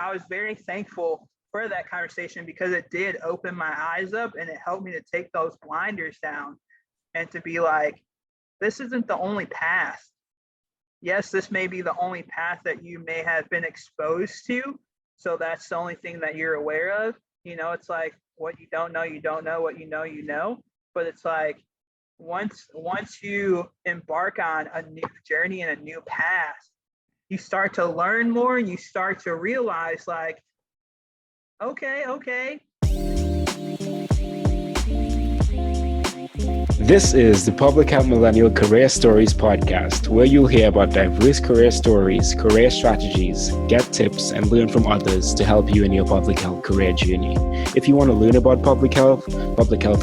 I was very thankful for that conversation because it did open my eyes up and it helped me to take those blinders down and to be like, this isn't the only path. Yes, this may be the only path that you may have been exposed to. So that's the only thing that you're aware of. It's like what you don't know, you don't know. What you know. But it's like once you embark on a new journey and a new path, you start to learn more and you start to realize like, okay. This is the Public Health Millennial Career Stories podcast, where you'll hear about diverse career stories, career strategies, get tips, and learn from others to help you in your public health career journey. If you want to learn about public health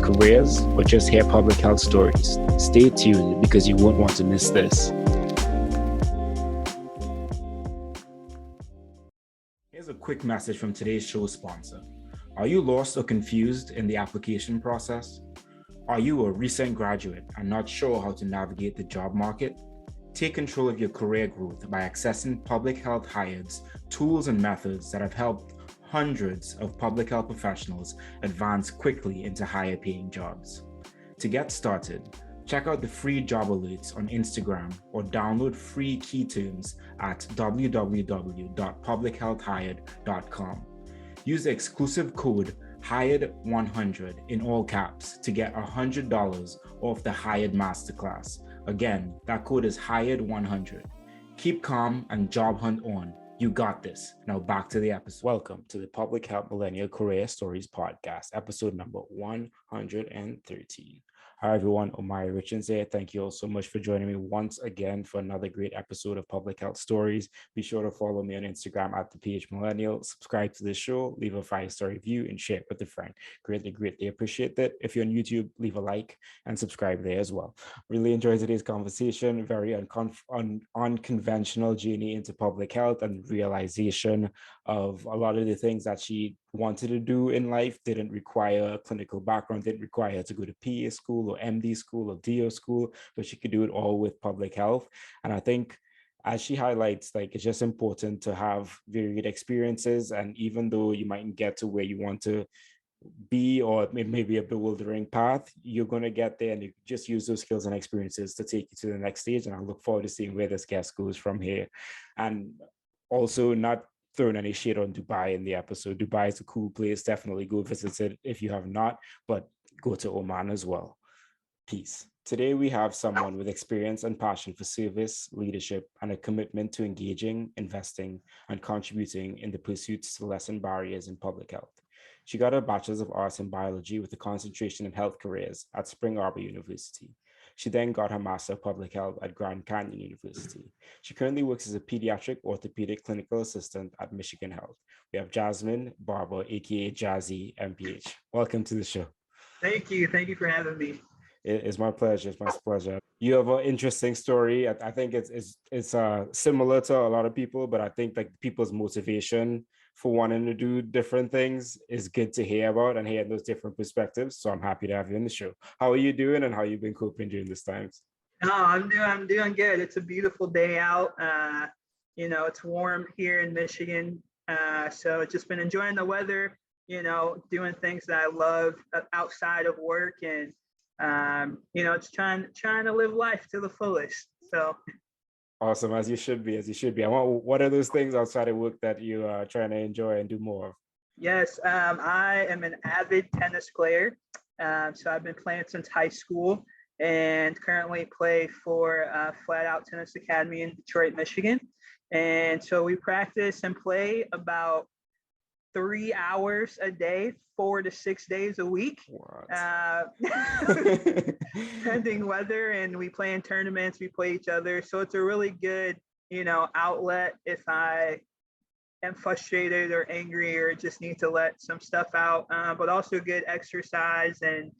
careers, or just hear public health stories, stay tuned because you won't want to miss this. Here's a quick message from today's show sponsor. Are you lost or confused in the application process? Are you a recent graduate and not sure how to navigate the job market? Take control of your career growth by accessing Public Health Hired's tools and methods that have helped hundreds of public health professionals advance quickly into higher paying jobs. To get started, check out the free job alerts on Instagram or download free key terms at www.publichealthhired.com. Use the exclusive code HIRED100 in all caps to get $100 off the Hired Masterclass. Again, that code is HIRED100. Keep calm and job hunt on. You got this. Now back to the episode. Welcome to the Public Health Millennial Career Stories podcast, episode number 113. Hi everyone, Omari Richards here. Thank you all so much for joining me once again for another great episode of Public Health Stories. Be sure to follow me on Instagram at the PH Millennial, subscribe to the show, leave a 5-star review, and share it with a friend. Greatly appreciate that. If you're on YouTube, leave a like and subscribe there as well. Really enjoyed today's conversation. Very unconventional journey into public health and realization of a lot of the things that she wanted to do in life didn't require a clinical background, didn't require her to go to PA school or MD school or DO school, but she could do it all with public health. And I think as she highlights, like, it's just important to have varied experiences. And even though you mightn't get to where you want to be, or maybe a bewildering path, you're going to get there, and you just use those skills and experiences to take you to the next stage. And I look forward to seeing where this guest goes from here. And also, not throwing any shade on Dubai in the episode. Dubai is a cool place. Definitely go visit it if you have not, but go to Oman as well. Peace. Today, we have someone with experience and passion for service, leadership, and a commitment to engaging, investing, and contributing in the pursuits to lessen barriers in public health. She got her Bachelors of Arts in Biology with a concentration in health careers at Spring Arbor University. She then got her Master of Public Health at Grand Canyon University. She currently works as a Pediatric Orthopedic Clinical Assistant at Michigan Health. We have Jasmin Barber, aka Jazzy, MPH. Welcome to the show. Thank you for having me. It's my pleasure. You have an interesting story. I think it's similar to a lot of people, but I think like people's motivation for wanting to do different things is good to hear about and hear those different perspectives. So I'm happy to have you on the show. How are you doing, and how you been coping during this time? I'm doing good. It's a beautiful day out. It's warm here in Michigan. So it's just been enjoying the weather, doing things that I love outside of work, and it's trying to live life to the fullest. So awesome, as you should be. What are those things outside of work that you are trying to enjoy and do more of? Yes, I am an avid tennis player. So I've been playing since high school and currently play for Flat Out Tennis Academy in Detroit, Michigan. And so we practice and play about 3 hours a day, 4 to 6 days a week, depending weather, and we play in tournaments, we play each other. So it's a really good, outlet if I am frustrated or angry or just need to let some stuff out, but also good exercise and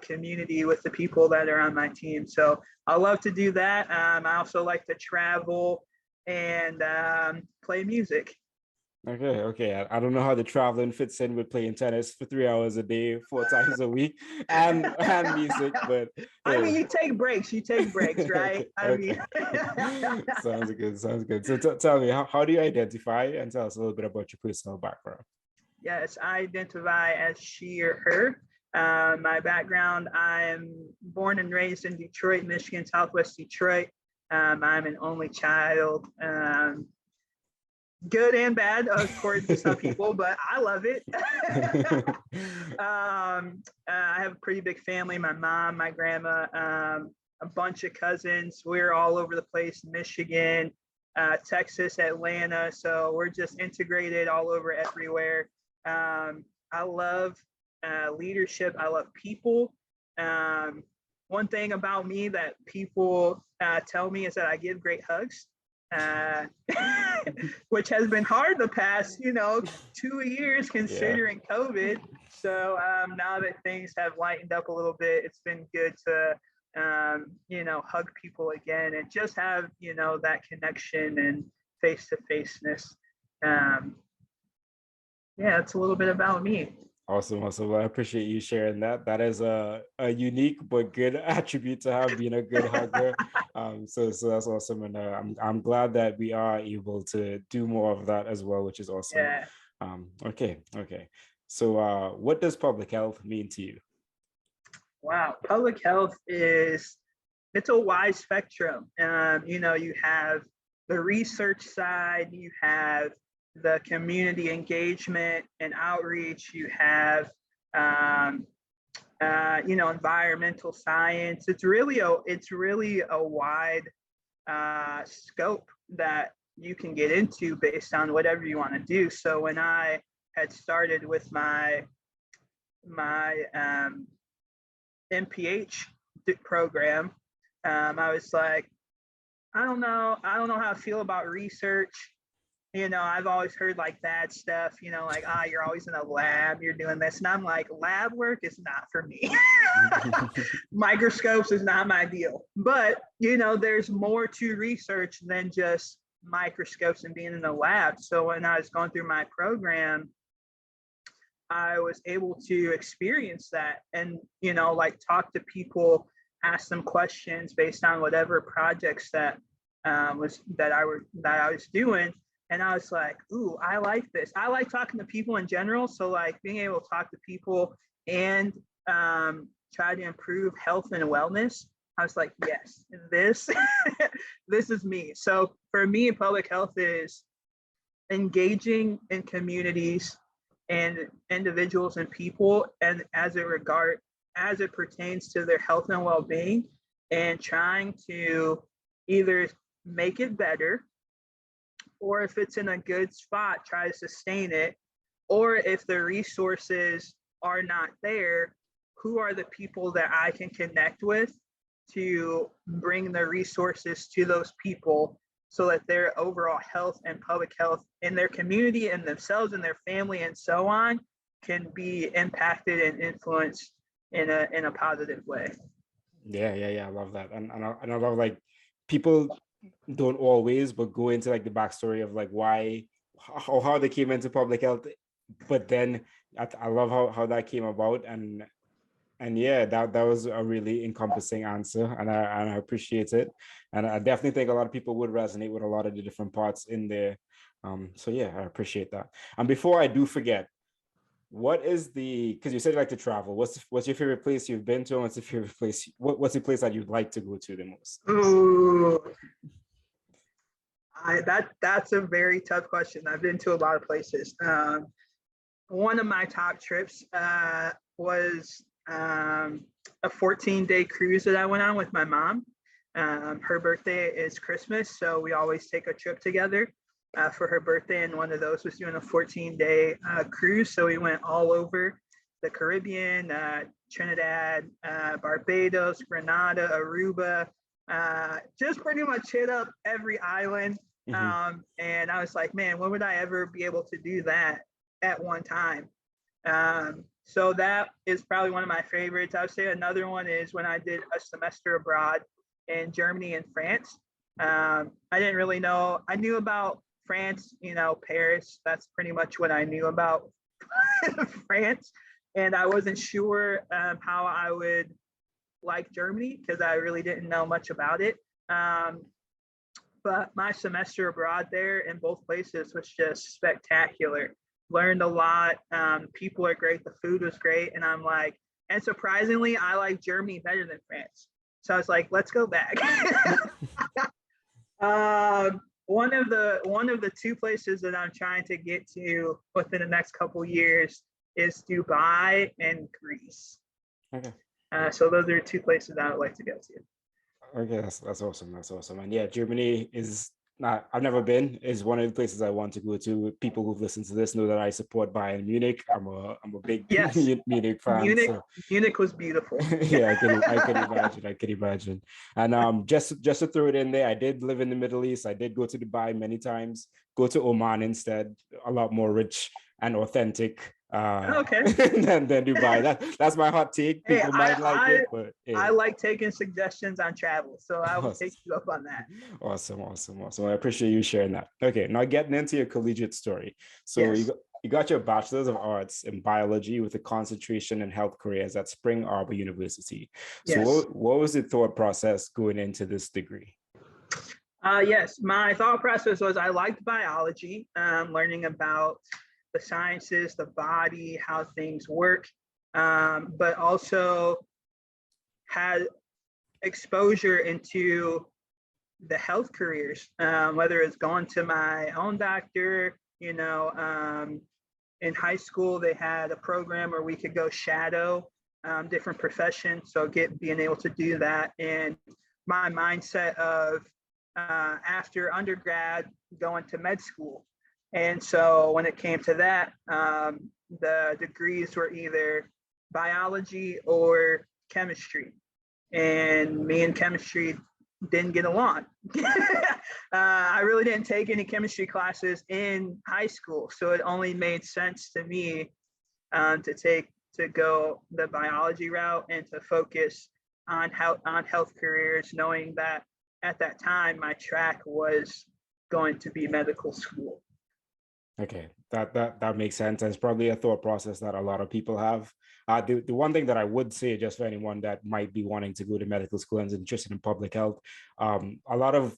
community with the people that are on my team. So I love to do that. I also like to travel and play music. Okay. I don't know how the traveling fits in with playing tennis for 3 hours a day, 4 times a week, and music. But I mean, hey, you take breaks, right? okay, I mean, okay. Sounds good. Sounds good. So tell me, how do you identify, and tell us a little bit about your personal background? yes, I identify as she or her. My background, I'm born and raised in Detroit, Michigan, Southwest Detroit. I'm an only child. Good and bad, according to some people, but I love it. I have a pretty big family. My mom, my grandma, a bunch of cousins. We're all over the place, Michigan, Texas, Atlanta. So we're just integrated all over everywhere. I love leadership. I love people. One thing about me that people tell me is that I give great hugs. Uh, which has been hard the past, 2 years Yeah. considering COVID. So now that things have lightened up a little bit, it's been good to, hug people again and just have, that connection and face to faceness. Um, yeah, it's a little bit about me. Awesome. Well, I appreciate you sharing that. That is a unique but good attribute to have, being a good hugger. So that's awesome, and I'm glad that we are able to do more of that as well, which is awesome. Yeah. Okay. So, what does public health mean to you? Wow. Public health it's a wide spectrum. You have the research side, you have the community engagement and outreach, you have environmental science. It's really a wide scope that you can get into based on whatever you want to do. So when I had started with my MPH program, I was like, I don't know how I feel about research. I've always heard like bad stuff, like, you're always in a lab, you're doing this. And I'm like, lab work is not for me. Microscopes is not my deal. But, there's more to research than just microscopes and being in the lab. So when I was going through my program, I was able to experience that and, like talk to people, ask them questions based on whatever projects that I was doing. And I was like, ooh, I like this. I like talking to people in general. So like being able to talk to people and try to improve health and wellness. I was like, yes, this this is me. So for me, public health is engaging in communities and individuals and people, and as it pertains to their health and well-being, and trying to either make it better, or if it's in a good spot, try to sustain it, or if the resources are not there, who are the people that I can connect with to bring the resources to those people so that their overall health and public health in their community and themselves and their family and so on can be impacted and influenced in a positive way. Yeah. I love that, and I love, like, people don't always, but go into like the backstory of like why, how they came into public health, but then I love how that came about, and yeah, that was a really encompassing answer, and I appreciate it, and I definitely think a lot of people would resonate with a lot of the different parts in there. So yeah, I appreciate that. And before I do forget, what is because you said you like to travel, what's your favorite place you've been to, and what's the favorite place, what's the place that you'd like to go to the most? Ooh, that's a very tough question. I've been to a lot of places. One of my top trips was a 14-day cruise that I went on with my mom. Her birthday is Christmas, so we always take a trip together for her birthday, and one of those was doing a 14-day cruise. So we went all over the Caribbean, Trinidad, Barbados, Grenada, Aruba, just pretty much hit up every island. And I was like, man, when would I ever be able to do that at one time? So that is probably one of my favorites. I would say another one is when I did a semester abroad in Germany and France. I didn't really know. I knew about France, Paris, that's pretty much what I knew about France. And I wasn't sure how I would like Germany because I really didn't know much about it. But my semester abroad there in both places was just spectacular. Learned a lot. People are great. The food was great. And I'm like, and surprisingly, I like Germany better than France. So I was like, let's go back. One of the two places that I'm trying to get to within the next couple years is Dubai and Greece. Okay. So those are two places that I would like to go to. Okay, that's awesome. That's awesome. And yeah, Germany is not, I've never been, is one of the places I want to go to. People who've listened to this know that I support Bayern Munich. I'm a big Yes. Munich fan. Munich was beautiful. Yeah, I can imagine. And just to throw it in there, I did live in the Middle East. I did go to Dubai many times, go to Oman instead, a lot more rich and authentic Okay. than Dubai. That's my hot take. People might like it, but yeah. I like taking suggestions on travel, so I will take you up on that. Awesome. I appreciate you sharing that. Okay, now getting into your collegiate story. So yes. you got your Bachelors of Arts in biology with a concentration in health careers at Spring Arbor University. So yes. what was the thought process going into this degree? Yes, my thought process was I liked biology, learning about the sciences, the body, how things work, but also had exposure into the health careers, whether it's going to my own doctor, in high school, they had a program where we could go shadow different professions. So being able to do that, and my mindset of after undergrad going to med school. And so when it came to that, the degrees were either biology or chemistry. And me and chemistry didn't get along. I really didn't take any chemistry classes in high school. So it only made sense to me to go the biology route and to focus on health careers, knowing that at that time my track was going to be medical school. Okay, that makes sense. And it's probably a thought process that a lot of people have. The one thing that I would say, just for anyone that might be wanting to go to medical school and is interested in public health, a lot of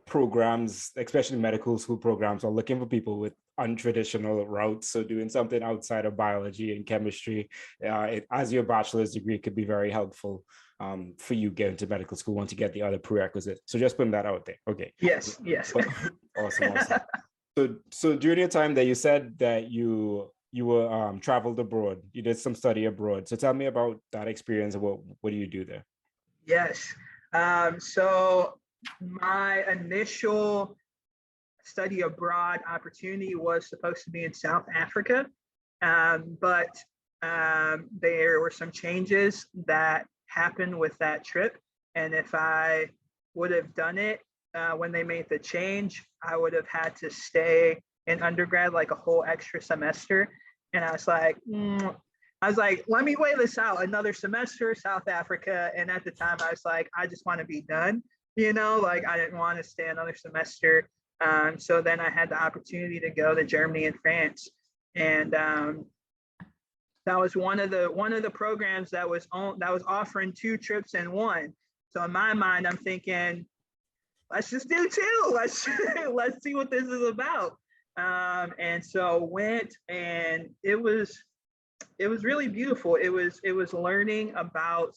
programs, especially medical school programs, are looking for people with untraditional routes. So doing something outside of biology and chemistry, as your bachelor's degree, could be very helpful for you getting to medical school once you get the other prerequisites. So just putting that out there. Okay. Yes. Awesome. So during your time there, you said that you were traveled abroad. You did some study abroad. So tell me about that experience. What do you do there? Yes. So my initial study abroad opportunity was supposed to be in South Africa, but there were some changes that happened with that trip. And if I would have done it when they made the change, I would have had to stay in undergrad like a whole extra semester. And I was like, let me weigh this out. Another semester, South Africa. And at the time I was like, I just want to be done, I didn't want to stay another semester. So then I had the opportunity to go to Germany and France. And that was one of the programs that was offering 2 trips in one. So in my mind, I'm thinking, let's just do 2. Let's see what this is about. And so went, and it was really beautiful. It was learning about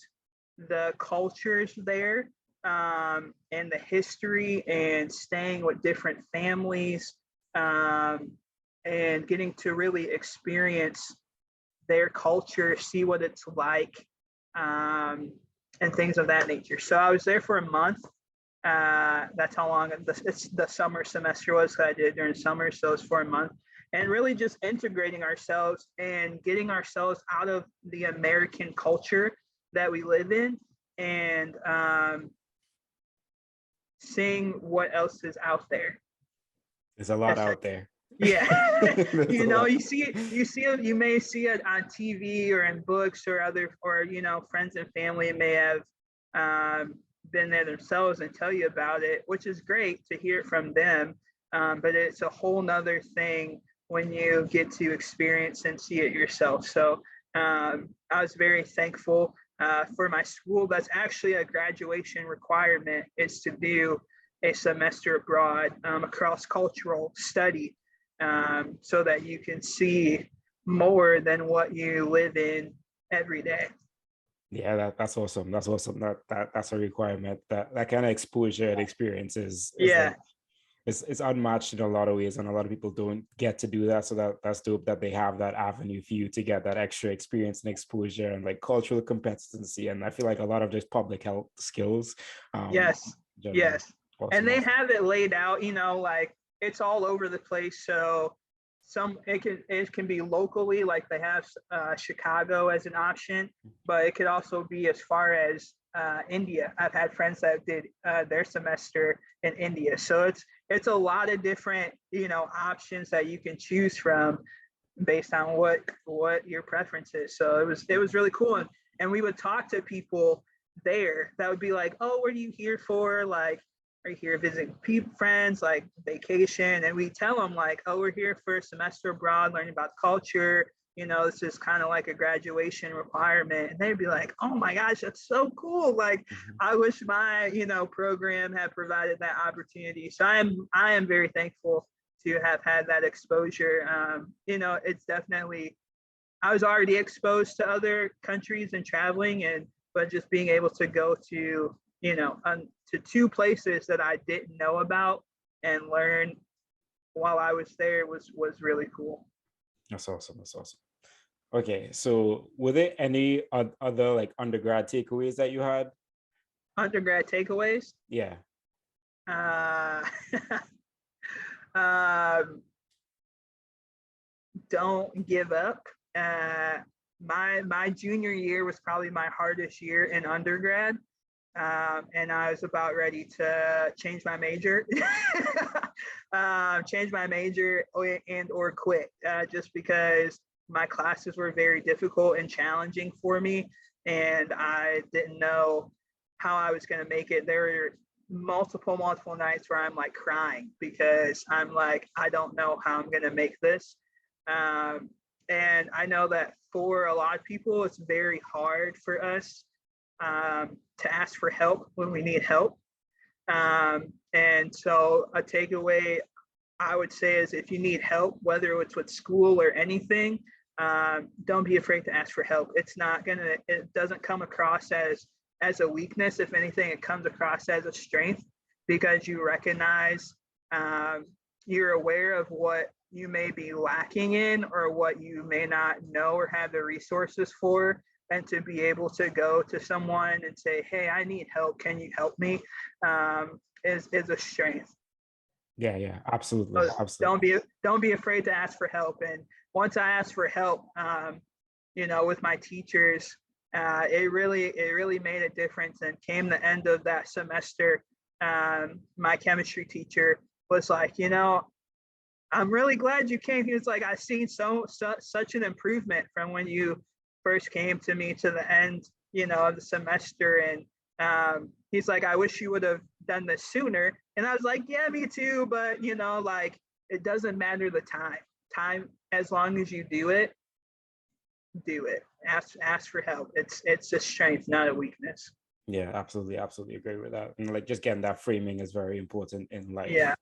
the cultures there, and the history, and staying with different families, and getting to really experience their culture, see what it's like, and things of that nature. So I was there for a month. That's how long the summer semester was that I did during summer. So it's for a month, and really just integrating ourselves and getting ourselves out of the American culture that we live in, and seeing what else is out there. There's a lot out there. Yeah. You may see it on TV or in books or friends and family may have been there themselves and tell you about it, which is great to hear from them. but it's a whole nother thing when you get to experience and see it yourself. So I was very thankful for my school. That's actually a graduation requirement, is to do a semester abroad, a cross-cultural study, so that you can see more than what you live in every day. Yeah, that's awesome. That's awesome. That's a requirement. That kind of exposure and experience is Yeah. like it's unmatched in a lot of ways, and a lot of people don't get to do that. So that's dope that they have that avenue for you to get that extra experience and exposure and like cultural competency. And I feel like a lot of just public health skills. Yes. Yes. Awesome, And they awesome. have it laid out, like it's all over the place. So it can be locally, like they have Chicago as an option, but it could also be as far as India. I've had friends that did their semester in India. So it's a lot of different, options that you can choose from based on what your preference is. So it was really cool. And we would talk to people there that would be like, oh, what are you here for? Like, are you here visiting friends, like vacation? And we tell them like, oh, we're here for a semester abroad, learning about culture. This is kind of like a graduation requirement. And they'd be like, oh my gosh, that's so cool. Like, I wish my, program had provided that opportunity. So I am very thankful to have had that exposure. It's definitely, I was already exposed to other countries and traveling, but just being able to go to, to two places that I didn't know about and learn while I was there was really cool. That's awesome. That's awesome. Okay, so were there any other like undergrad takeaways that you had? Undergrad takeaways? Yeah. Don't give up. My junior year was probably my hardest year in undergrad. And I was about ready to change my major, or quit, just because my classes were very difficult and challenging for me, and I didn't know how I was going to make it. There were multiple nights where I'm like crying because I'm like, I don't know how I'm going to make this. And I know that for a lot of people, it's very hard for us to ask for help when we need help. And so a takeaway I would say is, if you need help, whether it's with school or anything, don't be afraid to ask for help. It doesn't come across as a weakness. If anything, it comes across as a strength, because you recognize, you're aware of what you may be lacking in, or what you may not know or have the resources for. And to be able to go to someone and say, hey, I need help, can you help me? Is a strength. Yeah, absolutely. So Absolutely. don't be afraid to ask for help. And once I asked for help, with my teachers, it really made a difference. And came the end of that semester, my chemistry teacher was like, I'm really glad you came. He was like, I've seen such an improvement from when you first came to me to the end, of the semester. And he's like, I wish you would have done this sooner. And I was like, yeah, me too. But, like, it doesn't matter the time, as long as you do it. Ask for help. It's a strength, not a weakness. Yeah, absolutely agree with that. And like just getting that framing is very important in life. Yeah.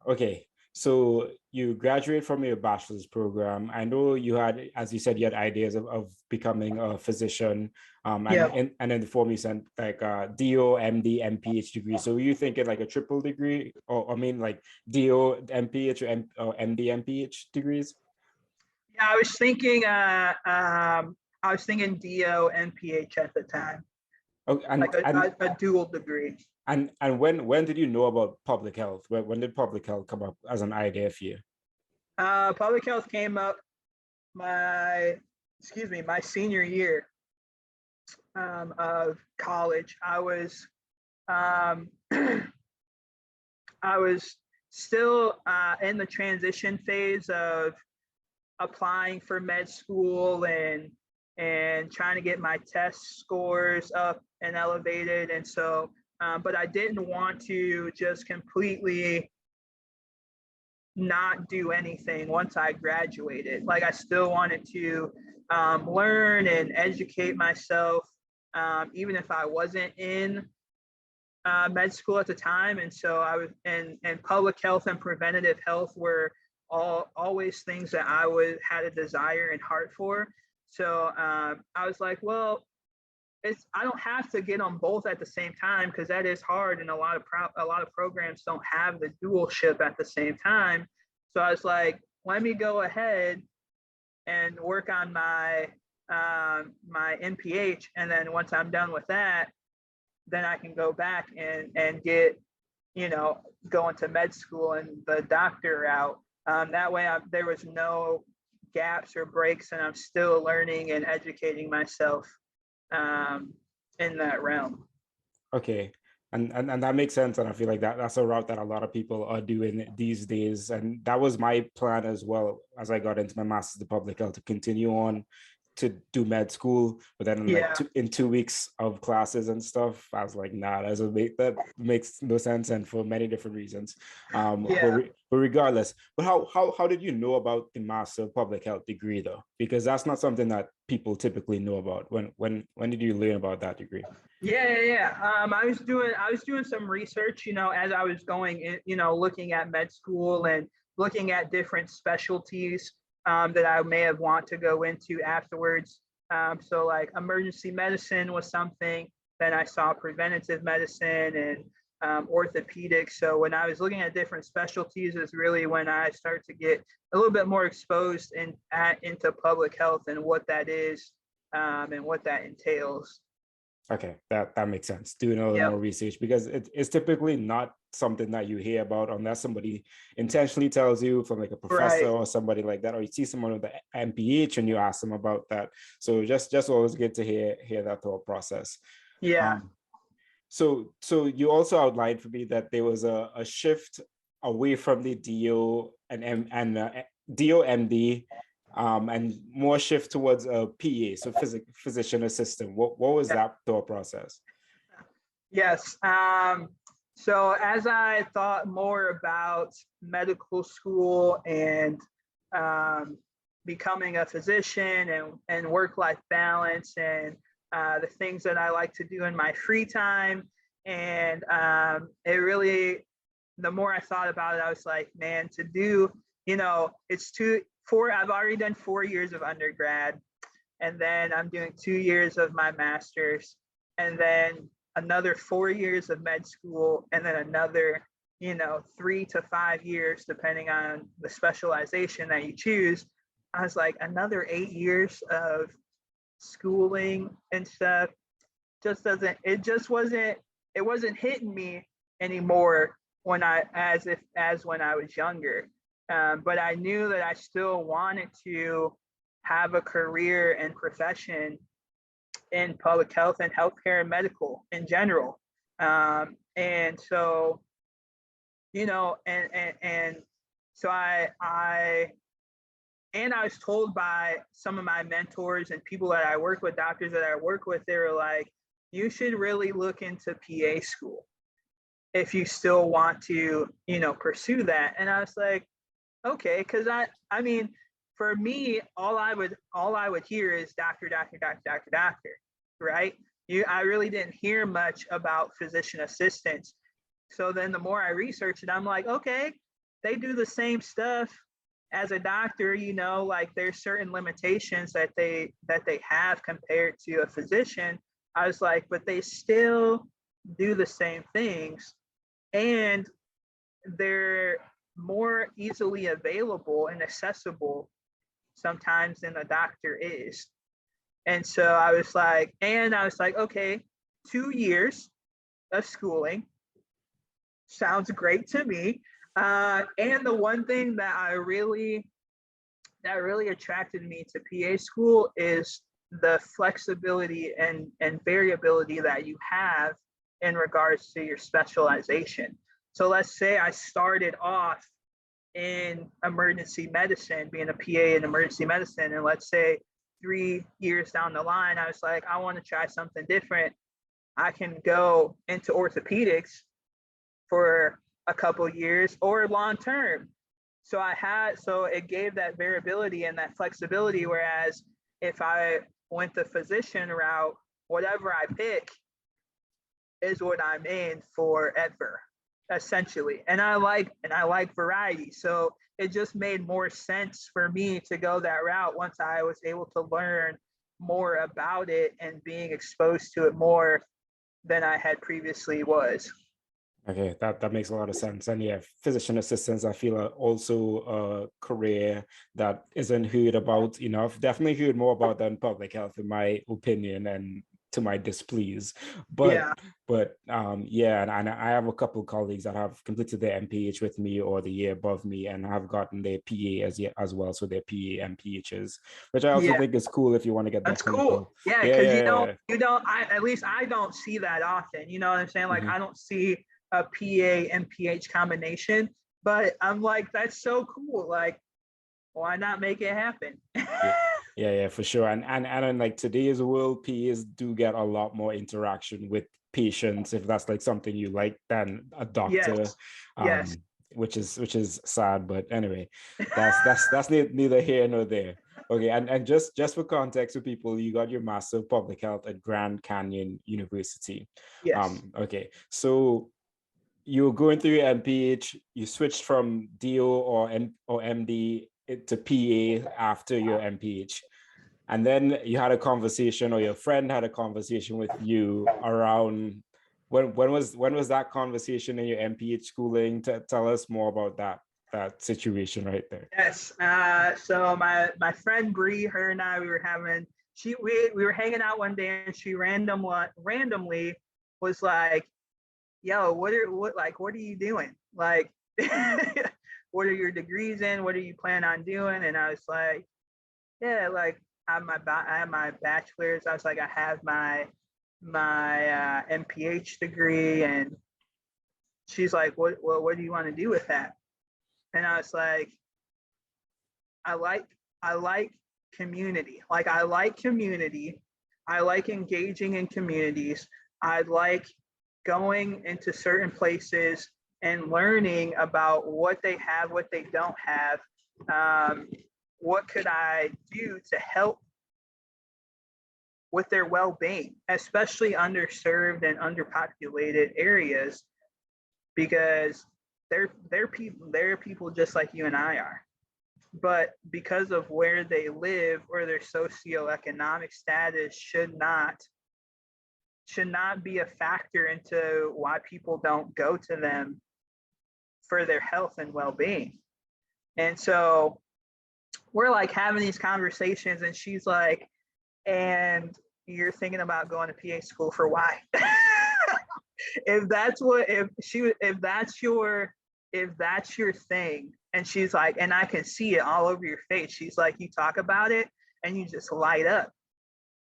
Okay, so you graduate from your bachelor's program. I know you had, as you said, you had ideas of becoming a physician. And in the form you sent like DO, MD, MPH degree. So were you thinking like a triple degree, or like DO, MPH, or MD, MPH degrees? Yeah, I was thinking DO, MPH at the time. Okay, like a dual degree. And when did you know about public health? When did public health come up as an idea for you? Public health came up my senior year of college. I was I was still in the transition phase of applying for med school and trying to get my test scores up and elevated. And so, but I didn't want to just completely not do anything once I graduated. Like I still wanted to learn and educate myself, even if I wasn't in med school at the time. And so I was, and public health and preventative health were always things that I had a desire and heart for. So I was like, well, I don't have to get on both at the same time, because that is hard, and a lot of programs don't have the dualship at the same time. So I was like, let me go ahead and work on my my MPH, and then once I'm done with that, then I can go back and get, go into med school and the doctor route. That way there was no gaps or breaks, and I'm still learning and educating myself in that realm. Okay. And that makes sense. And I feel like that's a route that a lot of people are doing these days. And that was my plan as well, as I got into my master's in public health, to continue on to do med school. But then in 2 weeks of classes and stuff, I was like, nah, that makes no sense, and for many different reasons. But regardless, but how did you know about the Master of Public Health degree though? Because that's not something that people typically know about. When did you learn about that degree? I was doing some research, as I was going in, looking at med school and looking at different specialties that I may have want to go into afterwards. So like emergency medicine was something. Then I saw preventative medicine and orthopedics. So when I was looking at different specialties is really when I started to get a little bit more exposed into public health and what that is and what that entails. Okay, that makes sense. Doing a little more research, because it's typically not something that you hear about unless somebody intentionally tells you, from like a professor or somebody like that, or you see someone with the MPH and you ask them about that. So just always good to hear that thought process. So you also outlined for me that there was a shift away from the DO and DO MD, and more shift towards a PA, so physician assistant. What was that thought process? Yes. So as I thought more about medical school and becoming a physician and work-life balance and the things that I like to do in my free time, and it really, the more I thought about it, I was like, man, to do, I've already done 4 years of undergrad, and then I'm doing 2 years of my master's, and then another 4 years of med school, and then another, 3 to 5 years, depending on the specialization that you choose. I was like, another 8 years of schooling and stuff it wasn't hitting me anymore when when I was younger. But I knew that I still wanted to have a career and profession in public health and healthcare and medical in general. And so, so I was told by some of my mentors and people that I work with, doctors that I work with, they were like, you should really look into PA school if you still want to, pursue that. And I was like, okay, because I mean, for me, all I would hear is doctor, right? I really didn't hear much about physician assistants. So then the more I researched it, I'm like, okay, they do the same stuff as a doctor, like there's certain limitations that they have compared to a physician. I was like, but they still do the same things, and they're more easily available and accessible sometimes than a doctor is. And so I was like, okay, 2 years of schooling sounds great to me. And the one thing that really attracted me to PA school is the flexibility and variability that you have in regards to your specialization. So let's say I started off in emergency medicine, being a PA in emergency medicine, and let's say 3 years down the line, I was like, I want to try something different. I can go into orthopedics for a couple years or long term. so it gave that variability and that flexibility. Whereas if I went the physician route, whatever I pick is what I'm in forever, essentially. And I like variety. So it just made more sense for me to go that route once I was able to learn more about it and being exposed to it more than I had previously was. Okay, that makes a lot of sense. And yeah, physician assistants, I feel, are also a career that isn't heard about enough. Definitely heard more about than public health, in my opinion, and to my displease. Yeah. But yeah, and I have a couple of colleagues that have completed their MPH with me or the year above me and have gotten their PA as well, so their PA MPHs, which I also Yeah. think is cool if you want to get that That's clinical. cool. Yeah, Yeah, because yeah, at least I don't see that often. You know what I'm saying? Like Mhm. I don't see a PA and PH combination, but I'm like, that's so cool. Like, why not make it happen? Yeah. Yeah, for sure. And in like today's world, PAs do get a lot more interaction with patients, if that's like something you like, than a doctor. Yes. Yes. Which is sad, but anyway, that's neither here nor there. Okay, and just for context for people, you got your Master of Public Health at Grand Canyon University. Yes. Okay, so you were going through your MPH, you switched from DO or MD to PA after your MPH. And then you had a conversation, or your friend had a conversation with you around when was that conversation in your MPH schooling? Tell us more about that situation right there. Yes. So my friend Bree, her and I, we were hanging out one day, and she randomly was like, yo, what are you doing? Like, what are your degrees in? What are you planning on doing? And I was like, yeah, like I have my bachelor's. I was like, I have my MPH degree. And she's like, what do you want to do with that? And I was like, I like community. Like I like community. I like engaging in communities. I like going into certain places and learning about what they have, what they don't have. What could I do to help with their well-being, especially underserved and underpopulated areas, because they're people just like you and I are. But because of where they live or their socioeconomic status should not be a factor into why people don't go to them for their health and well-being. And so we're like having these conversations, and she's like, and you're thinking about going to PA school for why? if that's your thing. And she's like, and I can see it all over your face. She's like, you talk about it and you just light up.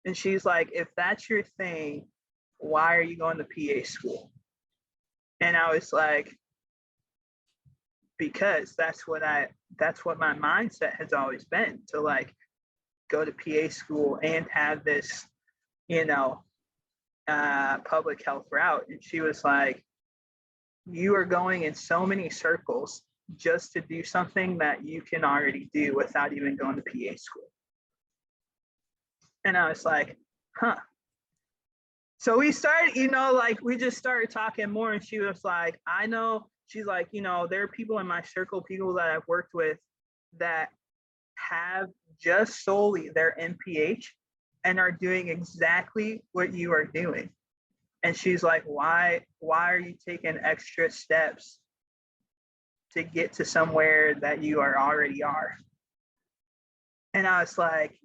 And she's like, if that's your thing, why are you going to PA school? And I was like, because that's what my mindset has always been, to like go to PA school and have this, public health route. And she was like, you are going in so many circles just to do something that you can already do without even going to PA school. And I was like, huh. So we started, we just started talking more, and she was like, I know, she's like, there are people in my circle, people that I've worked with that have just solely their MPH and are doing exactly what you are doing. And she's like, why are you taking extra steps to get to somewhere that you already are? And I was like,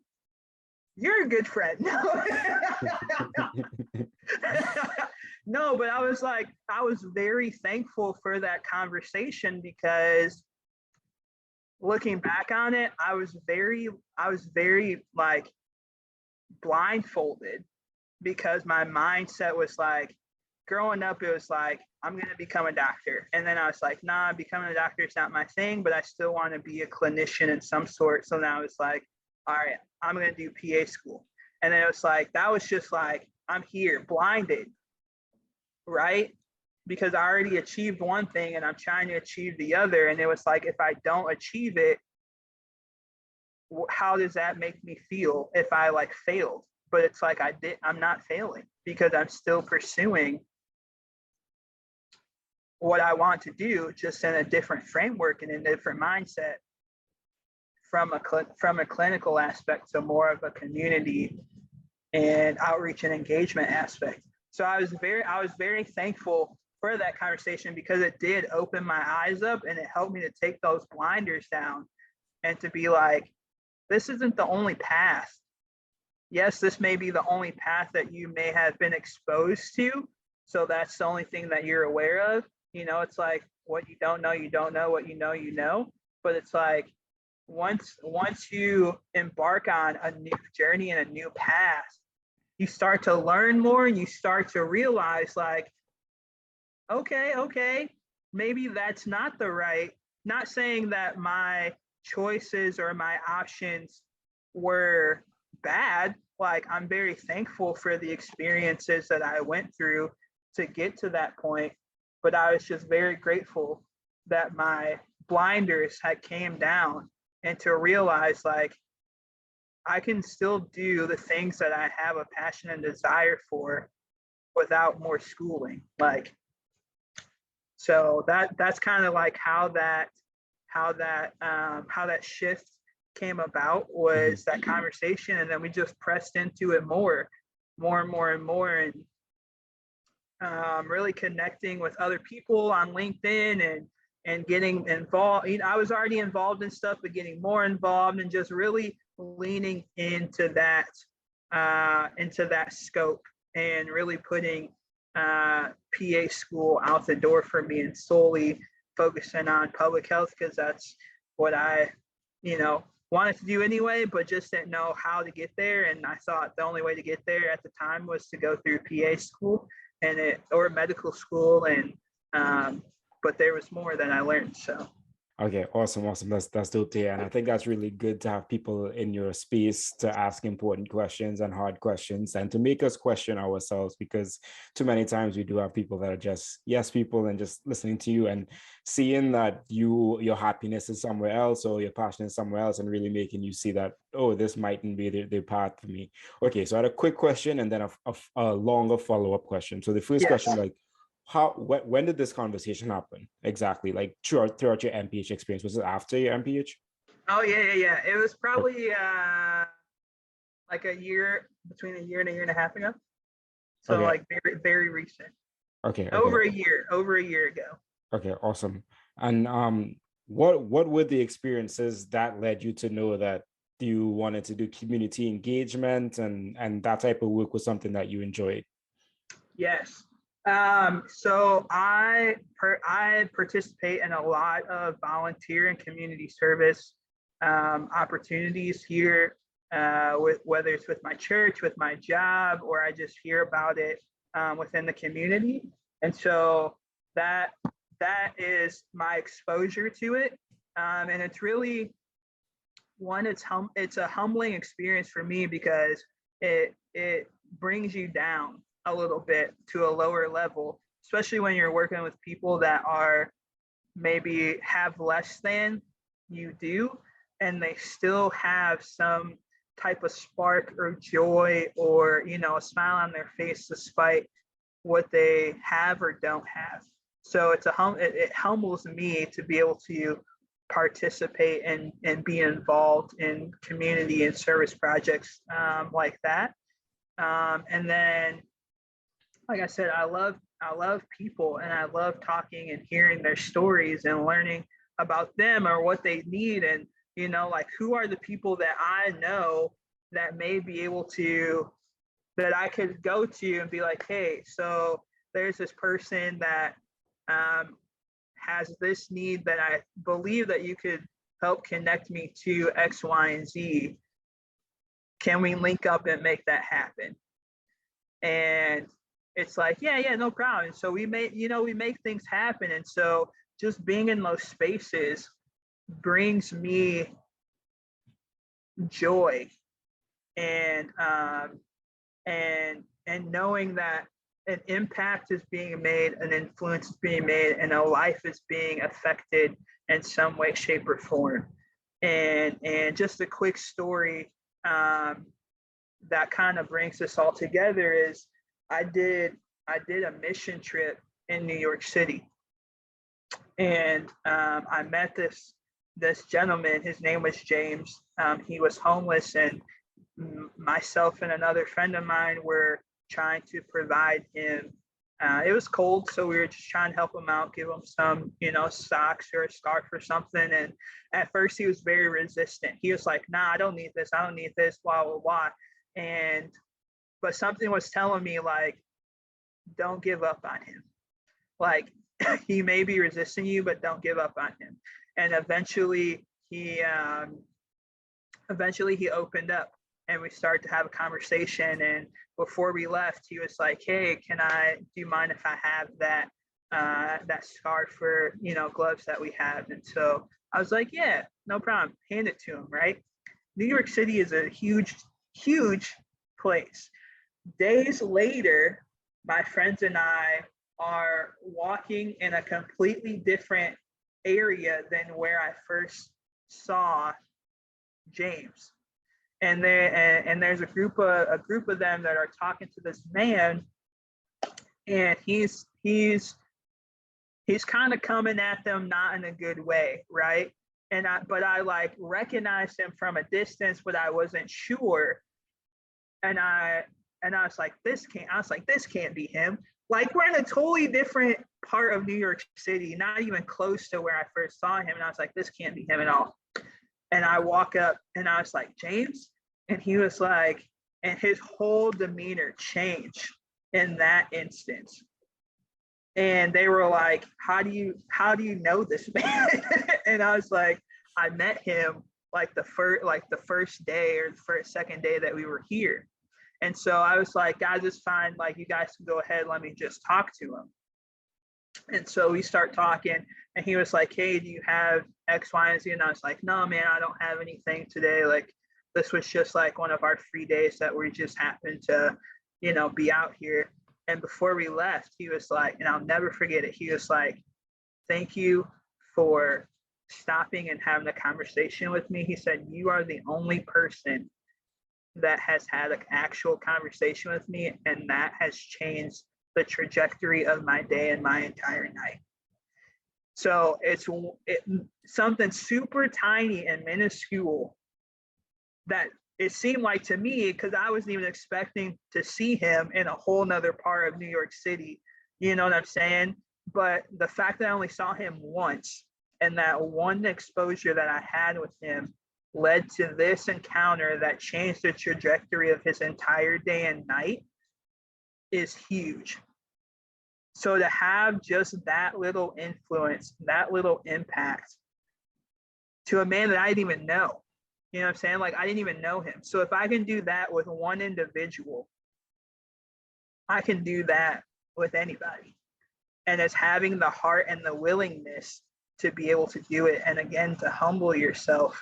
you're a good friend. No, but I was like, I was very thankful for that conversation, because looking back on it, I was very like blindfolded, because my mindset was like, growing up, it was like, I'm going to become a doctor. And then I was like, nah, becoming a doctor is not my thing, but I still want to be a clinician in some sort. So now it's like, all right, I'm going to do PA school. And then it was like, that was just like, I'm here blinded, right? because I already achieved one thing and I'm trying to achieve the other. And it was like, if I don't achieve it, how does that make me feel if I like failed? But it's like I'm not failing because I'm still pursuing what I want to do, just in a different framework and a different mindset, from a clinical aspect to more of a community and outreach and engagement aspect. So I was very thankful for that conversation because it did open my eyes up and it helped me to take those blinders down and to be like, this isn't the only path. Yes, this may be the only path that you may have been exposed to. So that's the only thing that you're aware of. You know, it's like what you don't know, you don't know. What you know, you know. But it's like once you embark on a new journey and a new path, you start to learn more and you start to realize like, okay, maybe that's not the right, not saying that my choices or my options were bad. Like, I'm very thankful for the experiences that I went through to get to that point. But I was just very grateful that my blinders had came down and to realize like, I can still do the things that I have a passion and desire for without more schooling. Like, so that's kind of like how that shift came about, was that conversation, and then we just pressed into it more and more, and really connecting with other people on LinkedIn and getting involved. You know, I was already involved in stuff, but getting more involved and just really leaning into that scope and really putting PA school out the door for me and solely focusing on public health, because that's what I, wanted to do anyway, but just didn't know how to get there. And I thought the only way to get there at the time was to go through PA school or medical school. And but there was more that I learned. So. Okay, awesome. That's dope to hear. And I think that's really good to have people in your space to ask important questions and hard questions and to make us question ourselves, because too many times we do have people that are just yes people and just listening to you and seeing that your happiness is somewhere else or your passion is somewhere else and really making you see that, oh, this mightn't be the path for me. Okay, so I had a quick question and then a longer follow-up question. So the first question, like, when did this conversation happen exactly? Like throughout your MPH experience? Was it after your MPH? Oh yeah. It was probably like between a year and a half ago. So okay. Like very, very recent. Okay. Over a year ago. Okay, awesome. And what were the experiences that led you to know that you wanted to do community engagement and that type of work was something that you enjoyed? Yes. So I participate in a lot of volunteer and community service opportunities here, whether it's with my church, with my job, or I just hear about it within the community. And so that is my exposure to it. And it's really it's a humbling experience for me because it brings you down a little bit to a lower level, especially when you're working with people that are maybe have less than you do, and they still have some type of spark or joy or, a smile on their face despite what they have or don't have. So it humbles me to be able to participate and be involved in community and service projects like that. And then, like I said, I love people, and I love talking and hearing their stories and learning about them or what they need. And, like, who are the people that I know that may be able to, that I could go to and be like, hey, so there's this person that has this need that I believe that you could help connect me to X, Y, and Z. Can we link up and make that happen? And it's like, yeah, no problem. So we make things happen. And so just being in those spaces brings me joy, and knowing that an impact is being made, an influence is being made, and a life is being affected in some way, shape, or form. And just a quick story that kind of brings this all together is I did a mission trip in New York City, and I met this gentleman. His name was James. He was homeless, and myself and another friend of mine were trying to provide him. It was cold, so we were just trying to help him out, give him some, socks or a scarf or something. And at first, he was very resistant. He was like, "Nah, I don't need this. I don't need this. Blah blah blah." But something was telling me like, don't give up on him. Like he may be resisting you, but don't give up on him. And eventually he opened up, and we started to have a conversation. And before we left, he was like, "Hey, do you mind if I have that scarf or, gloves that we have?" And so I was like, "Yeah, no problem." Hand it to him, right? New York City is a huge, huge place. Days later, my friends and I are walking in a completely different area than where I first saw James. And there's a group of them that are talking to this man, and he's kind of coming at them not in a good way, right? But I like recognized him from a distance, but I wasn't sure. And I was like, this can't be him. Like, we're in a totally different part of New York City, not even close to where I first saw him. And I was like, this can't be him at all. And I walk up and I was like, "James?" And he was like, and his whole demeanor changed in that instance. And they were like, how do you know this man?" And I was like, "I met him like the first day or the second day that we were here." And so I was like, "Guys, it's fine. Like, you guys can go ahead. Let me just talk to him." And so we start talking, and he was like, "Hey, do you have X, Y, and Z?" And I was like, "No, man, I don't have anything today. Like, this was just like one of our free days that we just happened to, be out here." And before we left, he was like, and I'll never forget it, he was like, "Thank you for stopping and having a conversation with me." He said, "You are the only person that has had an actual conversation with me, and that has changed the trajectory of my day and my entire night." So it's something super tiny and minuscule that it seemed like to me, because I wasn't even expecting to see him in a whole nother part of New York City. You know what I'm saying? But the fact that I only saw him once, and that one exposure that I had with him led to this encounter that changed the trajectory of his entire day and night, is huge. So to have just that little influence, that little impact to a man that I didn't even know, you know what I'm saying? Like, I didn't even know him. So if I can do that with one individual, I can do that with anybody. And it's having the heart and the willingness to be able to do it. And again, to humble yourself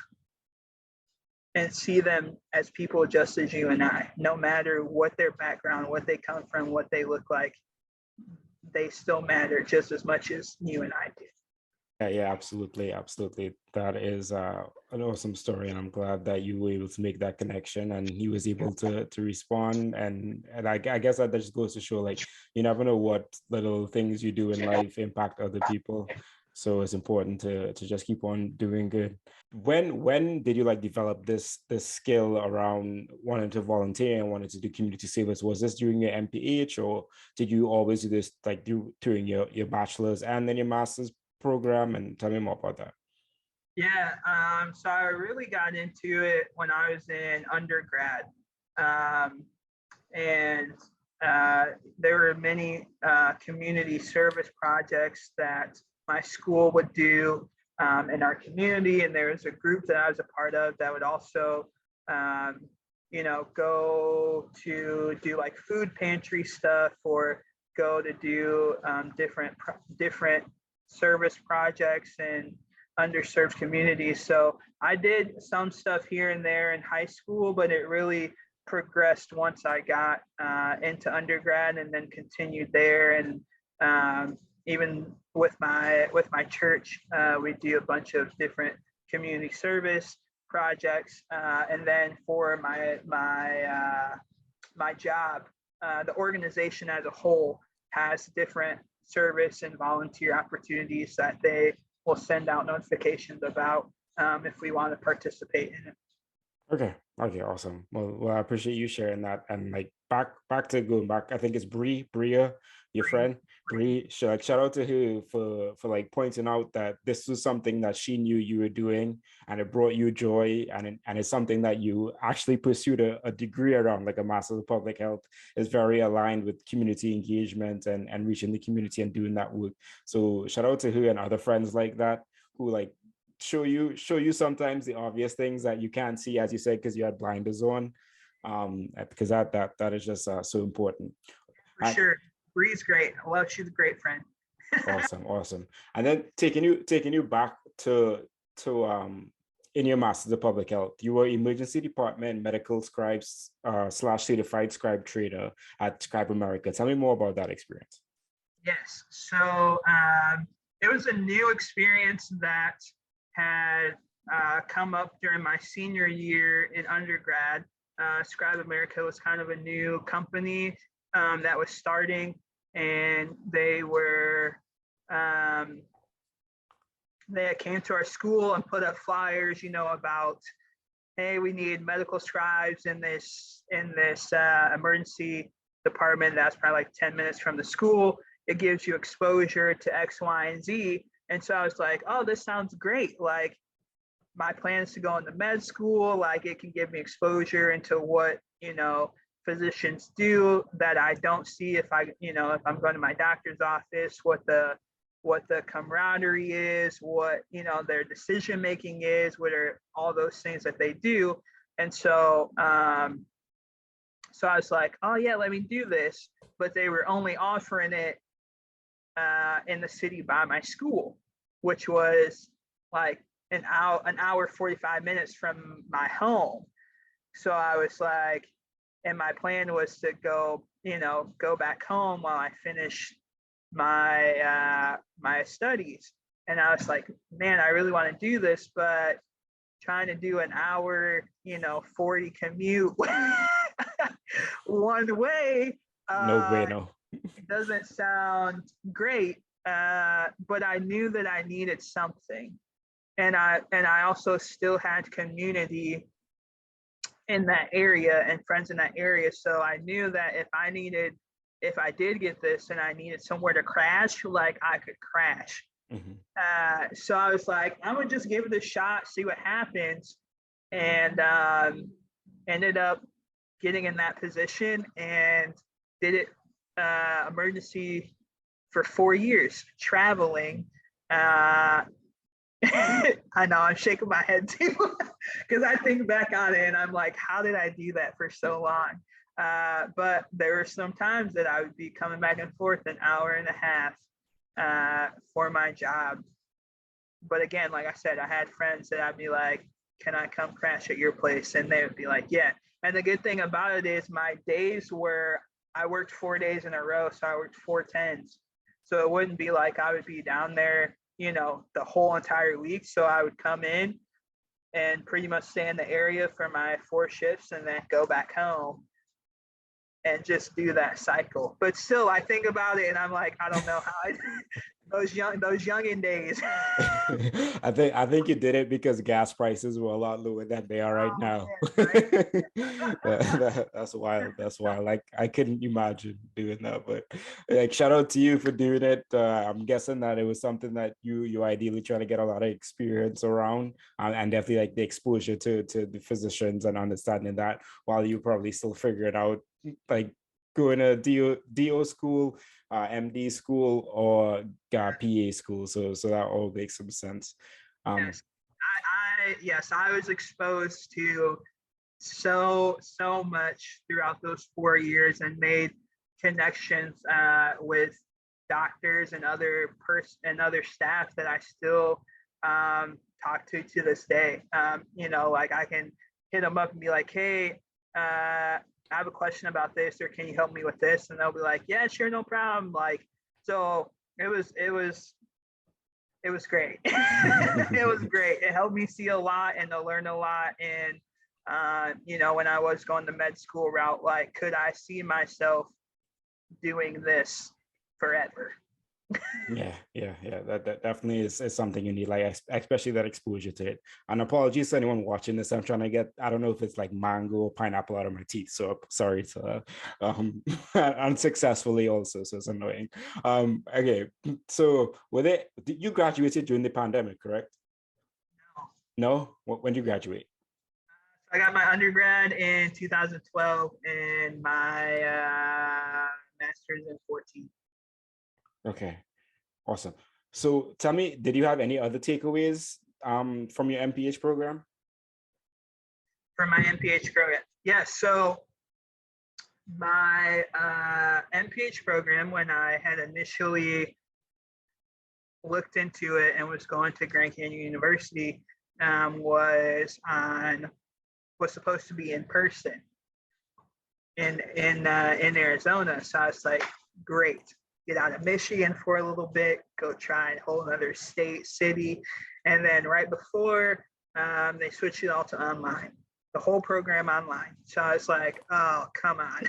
and see them as people just as you and I, no matter what their background, what they come from, what they look like, they still matter just as much as you and I do. Yeah, absolutely. That is an awesome story, and I'm glad that you were able to make that connection, and he was able to respond. And I guess that just goes to show, like, you never know what little things you do in life impact other people. So it's important to just keep on doing good. When did you like develop this skill around wanting to volunteer and wanting to do community service? Was this during your MPH, or did you always do this like during your bachelor's and then your master's program? And tell me more about that. Yeah, so I really got into it when I was in undergrad, and there were many community service projects that my school would do in our community, and there was a group that I was a part of that would also, go to do like food pantry stuff, or go to do different service projects in underserved communities. So I did some stuff here and there in high school, but it really progressed once I got into undergrad, and then continued there. And even with my church, we do a bunch of different community service projects. And then for my job, the organization as a whole has different service and volunteer opportunities that they will send out notifications about if we want to participate in it. Okay, awesome. Well, I appreciate you sharing that. And like back to going back, I think it's Bria, your friend. Bree, shout out to her for like pointing out that this was something that she knew you were doing, and it brought you joy, and it's something that you actually pursued a degree around, like a Master's of Public Health. Is very aligned with community engagement and reaching the community and doing that work. So shout out to her and other friends like that who like show you sometimes the obvious things that you can't see, as you said, because you had blinders on, because that is just so important. For sure. Bree's great. Well, she's a great friend. Awesome. And then taking you back to in your Master's of Public Health, you were emergency department medical scribes / certified scribe trader at Scribe America. Tell me more about that experience. Yes. So it was a new experience that had come up during my senior year in undergrad. Scribe America was kind of a new company that was starting, and they came to our school and put up flyers, about, hey, we need medical scribes in this emergency department that's probably like 10 minutes from the school. It gives you exposure to X, Y, and Z. And so I was like, oh, this sounds great. Like, my plan is to go into med school. Like, it can give me exposure into what, physicians do that I don't see if I'm going to my doctor's office, what the camaraderie is, what, their decision making is, what are all those things that they do. And so, so I was like, oh yeah, let me do this. But they were only offering it in the city by my school, which was like an hour 45 minutes from my home. So I was like, and my plan was to go back home while I finish my my studies. And I was like, man, I really want to do this, but trying to do an hour 40 commute one way, No. It doesn't sound great. But I knew that I needed something, and I also still had community in that area and friends in that area. So I knew that if I did get this and I needed somewhere to crash, like, I could crash. Mm-hmm. So I was like, I'm gonna just give it a shot, see what happens, and ended up getting in that position and did it emergency for 4 years, traveling. I know, I'm shaking my head too, because I think back on it and I'm like, how did I do that for so long? But there were some times that I would be coming back and forth an hour and a half for my job. But again, like I said, I had friends that I'd be like, can I come crash at your place? And they would be like, yeah. And the good thing about it is my days were, I worked 4 days in a row. So I worked 4 10s. So it wouldn't be like I would be down there, the whole entire week. So I would come in and pretty much stay in the area for my 4 shifts and then go back home and just do that cycle. But still, I think about it and I'm like, I don't know how those youngin' days. I think you did it because gas prices were a lot lower than they are right now. Man, right? That's wild. Like, I couldn't imagine doing that, but like, shout out to you for doing it. I'm guessing that it was something that you ideally trying to get a lot of experience around, and definitely like the exposure to the physicians and understanding that while you probably still figure it out, like going to DO school, MD school, or PA school. So that all makes some sense. Yes, I was exposed to so much throughout those 4 years and made connections with doctors and other staff that I still talk to this day. Like, I can hit them up and be like, hey, I have a question about this, or can you help me with this? And they'll be like, yeah, sure, no problem. Like, so it was great. It was great. It helped me see a lot and to learn a lot. And when I was going the med school route, like, could I see myself doing this forever? Yeah. That definitely is something you need, like especially that exposure to it. And apologies to anyone watching this. I'm trying to get, I don't know if it's like mango or pineapple out of my teeth. So sorry to unsuccessfully also. So it's annoying. Okay. So you graduated during the pandemic, correct? No? When did you graduate? I got my undergrad in 2012 and my master's in 14. Okay, awesome. So tell me, did you have any other takeaways from your MPH program? For my MPH program? Yes. So my MPH program, when I had initially looked into it and was going to Grand Canyon University, was supposed to be in person in Arizona. So I was like, great, get out of Michigan for a little bit, go try a whole other state, city. And then right before, they switched it all to online, the whole program online. So I was like, oh, come on.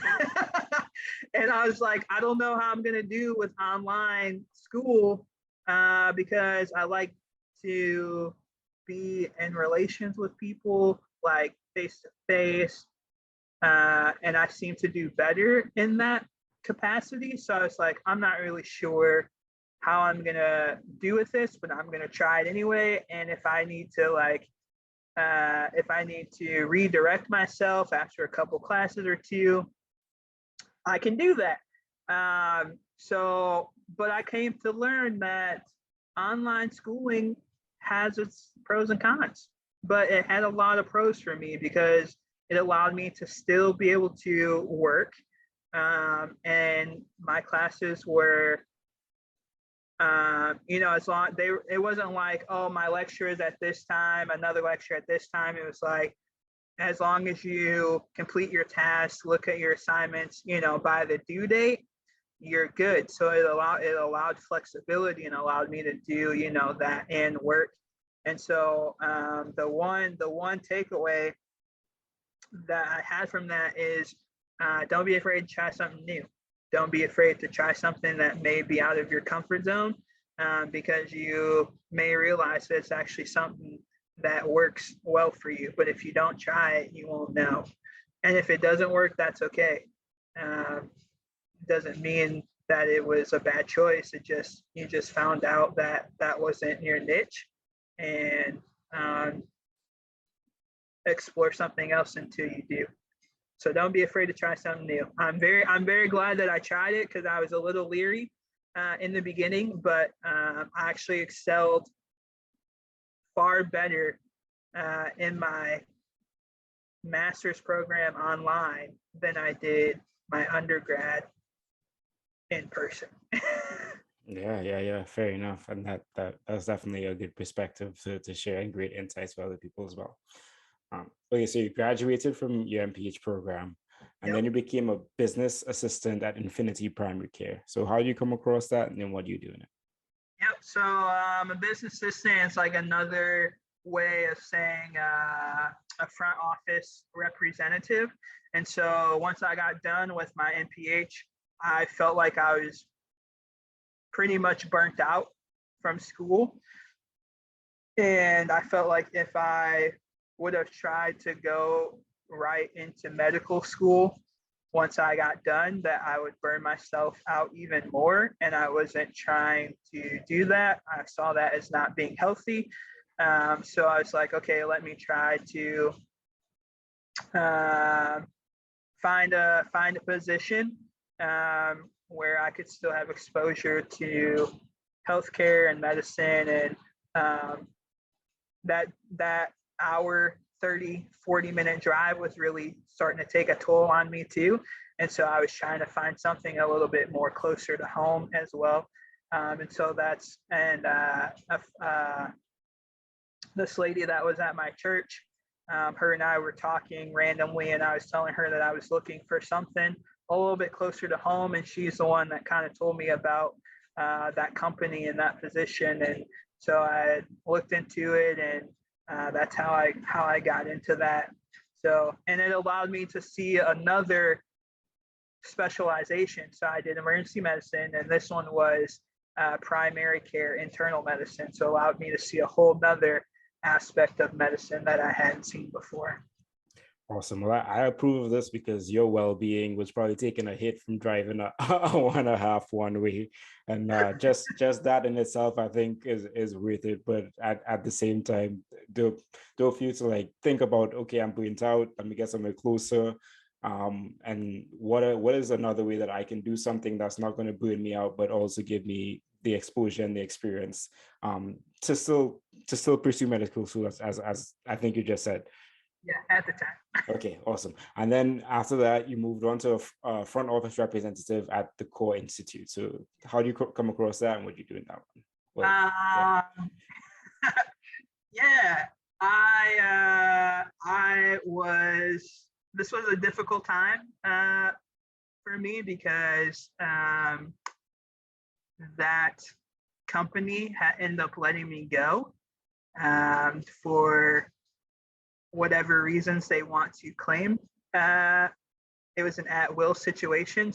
And I was like, I don't know how I'm going to do with online school because I like to be in relations with people, like face to face. And I seem to do better in that capacity. So I was like, I'm not really sure how I'm going to do with this, but I'm going to try it anyway. And if I need to redirect myself after a couple classes or two, I can do that. But I came to learn that online schooling has its pros and cons, but it had a lot of pros for me because it allowed me to still be able to work. And my classes were, as long it wasn't like, oh, my lecture is at this time, another lecture at this time. It was like, as long as you complete your tasks, look at your assignments, by the due date, you're good. So it allowed flexibility and allowed me to do, that and work. And so the one takeaway that I had from that is don't be afraid to try something new. Don't be afraid to try something that may be out of your comfort zone because you may realize that it's actually something that works well for you. But if you don't try it, you won't know. And if it doesn't work, that's okay. Doesn't mean that it was a bad choice. You just found out that wasn't your niche, and explore something else until you do. So don't be afraid to try something new. I'm very glad that I tried it because I was a little leery in the beginning, but I actually excelled far better in my master's program online than I did my undergrad in person. Yeah. Fair enough. And that's definitely a good perspective to share and great insights for other people as well. Okay, so you graduated from your MPH program and then you became a business assistant at Infinity Primary Care. So how do you come across that and then what do you do in it? Yep. So a business assistant is like another way of saying a front office representative. And so once I got done with my MPH, I felt like I was pretty much burnt out from school. And I felt like if I would have tried to go right into medical school once I got done, that I would burn myself out even more. And I wasn't trying to do that. I saw that as not being healthy. So I was like, okay, let me try to find a position where I could still have exposure to healthcare and medicine, and that hour 30-40 minute drive was really starting to take a toll on me too. And so I was trying to find something a little bit more closer to home as well. And so this lady that was at my church, her and I were talking randomly, and I was telling her that I was looking for something a little bit closer to home, and she's the one that kind of told me about that company and that position. And so I looked into it, and that's how I got into that. So, and it allowed me to see another specialization. So I did emergency medicine, and this one was primary care, internal medicine. So it allowed me to see a whole nother aspect of medicine that I hadn't seen before. Awesome. Well, I approve of this because your well-being was probably taking a hit from driving a 1.5 one way, and just that in itself, I think, is worth it. But at the same time, do for you to like think about, okay, I'm burnt out. Let me get somewhere closer. And what is another way that I can do something that's not going to burn me out, but also give me the exposure and the experience to still pursue medical school, as I think you just said. Yeah, at the time. Okay, awesome. And then after that, you moved on to a front office representative at the Core Institute. So how do you come across that, and what do you do in that one? Well, yeah. Yeah, this was a difficult time for me because that company ended up letting me go for whatever reasons they want to claim. It was an at-will situation,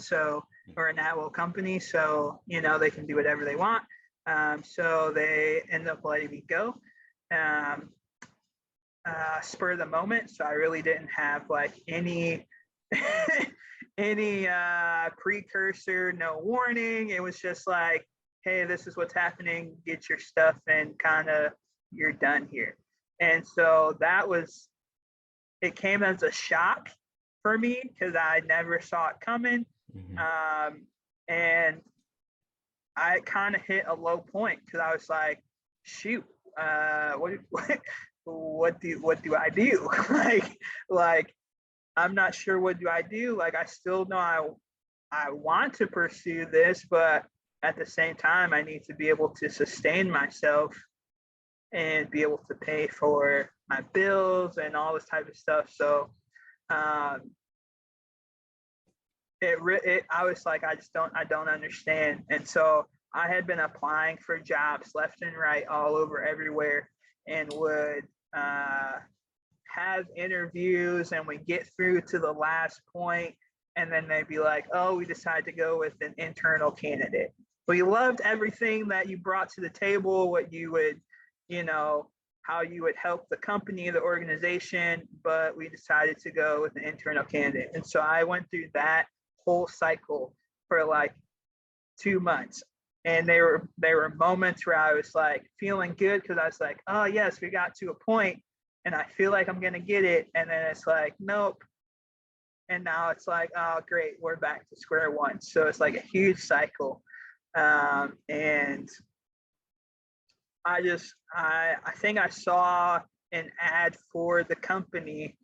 or an at-will company, so they can do whatever they want. So they ended up letting me go. Spur of the moment, so I really didn't have like any precursor, no warning. It was just like, hey, this is what's happening, get your stuff, and kind of you're done here. And so it came as a shock for me because I never saw it coming. Mm-hmm. And I kind of hit a low point because I was like, shoot, what do I do? like I'm not sure, what do I do? Like, I still know I want to pursue this, but at the same time, I need to be able to sustain myself and be able to pay for my bills and all this type of stuff. So I was like, I don't understand. And so I had been applying for jobs left and right, all over, everywhere, and would have interviews, and we get through to the last point, and then they'd be like, oh, we decided to go with an internal candidate. We loved everything that you brought to the table, what you would, how you would help the company, the organization, but we decided to go with an internal candidate. And so I went through that whole cycle for like 2 months. And there were moments where I was like feeling good because I was like, oh yes, we got to a point and I feel like I'm gonna get it. And then it's like, nope. And now it's like, oh great, we're back to square one. So it's like a huge cycle. And I think I saw an ad for the company,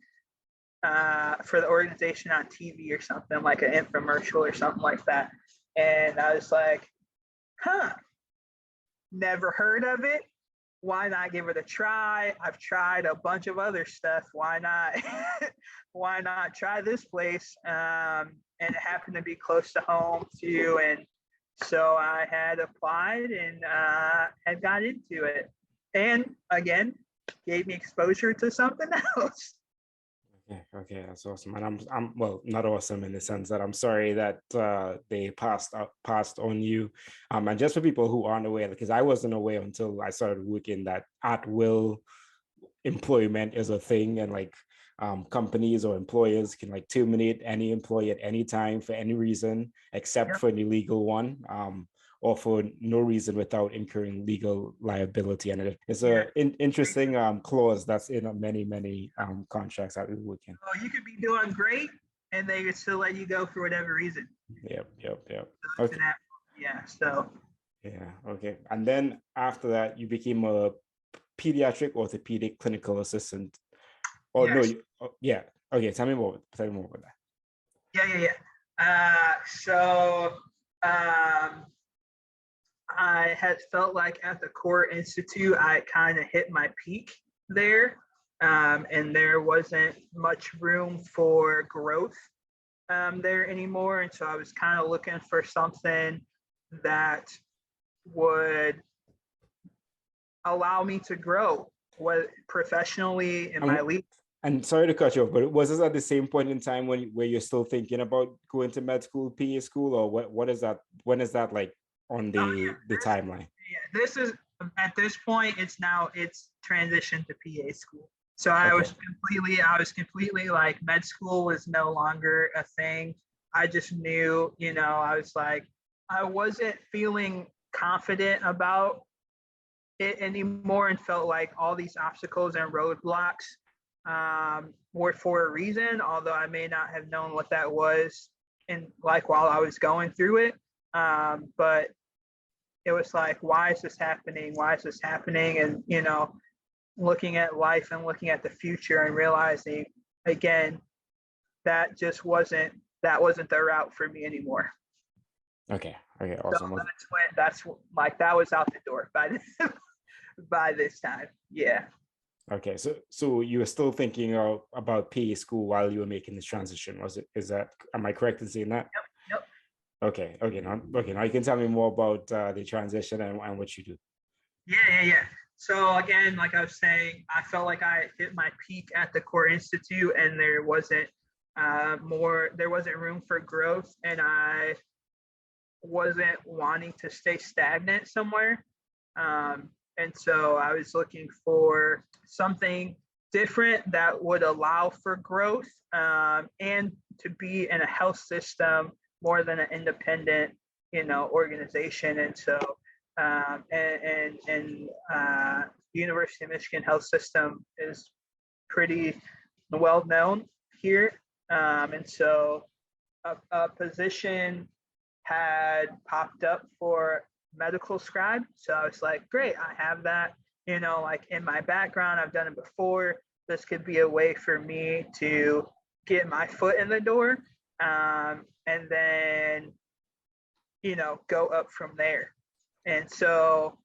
for the organization on TV or something, like an infomercial or something like that. And I was like, never heard of it. Why not give it a try? I've tried a bunch of other stuff. Why not? Why not try this place? And it happened to be close to home too. And so I had applied and had got into it. And again, gave me exposure to something else. Okay, that's awesome. And I'm well, not awesome in the sense that I'm sorry that they passed on you. And just for people who aren't aware, because I wasn't aware until I started working, that at will employment is a thing, and like companies or employers can like terminate any employee at any time for any reason except for an illegal one. Or for no reason without incurring legal liability. And it's an interesting clause that's in many contracts that we work in. Oh, you could be doing great and they would still let you go for whatever reason. Yep. So okay. Yeah, okay. And then after that, you became a Pediatric Orthopedic Clinical Assistant. Oh, yes. Yeah. Okay, tell me more about that. Yeah. So I had felt like at the Core Institute, I kind of hit my peak there. and there wasn't much room for growth there anymore. And so I was kind of looking for something that would allow me to grow professionally in my league. And sorry to cut you off, but was this at the same point in time where you're still thinking about going to med school, PA school, or what is that? When is that like on the timeline? Yeah, this is at this point. It's transitioned to PA school. So I was completely like med school was no longer a thing. I just knew, I was like, I wasn't feeling confident about it anymore, and felt like all these obstacles and roadblocks were for a reason, although I may not have known what that was while I was going through it. But it was like, why is this happening? Why is this happening? And, looking at life and looking at the future and realizing, again, that wasn't the route for me anymore. Okay, awesome. So that was out the door by this time. Yeah. Okay, so you were still thinking about PA school while you were making this transition, am I correct in saying that? Yep. Okay. Now you can tell me more about the transition and what you do. Yeah. So again, like I was saying, I felt like I hit my peak at the Core Institute, and there wasn't room for growth, and I wasn't wanting to stay stagnant somewhere. And so I was looking for something different that would allow for growth, and to be in a health system more than an independent, organization. And so, the University of Michigan health system is pretty well known here. And so a position had popped up for medical scribe. So I was like, great, I have that, like in my background, I've done it before. This could be a way for me to get my foot in the door, and then, go up from there. And so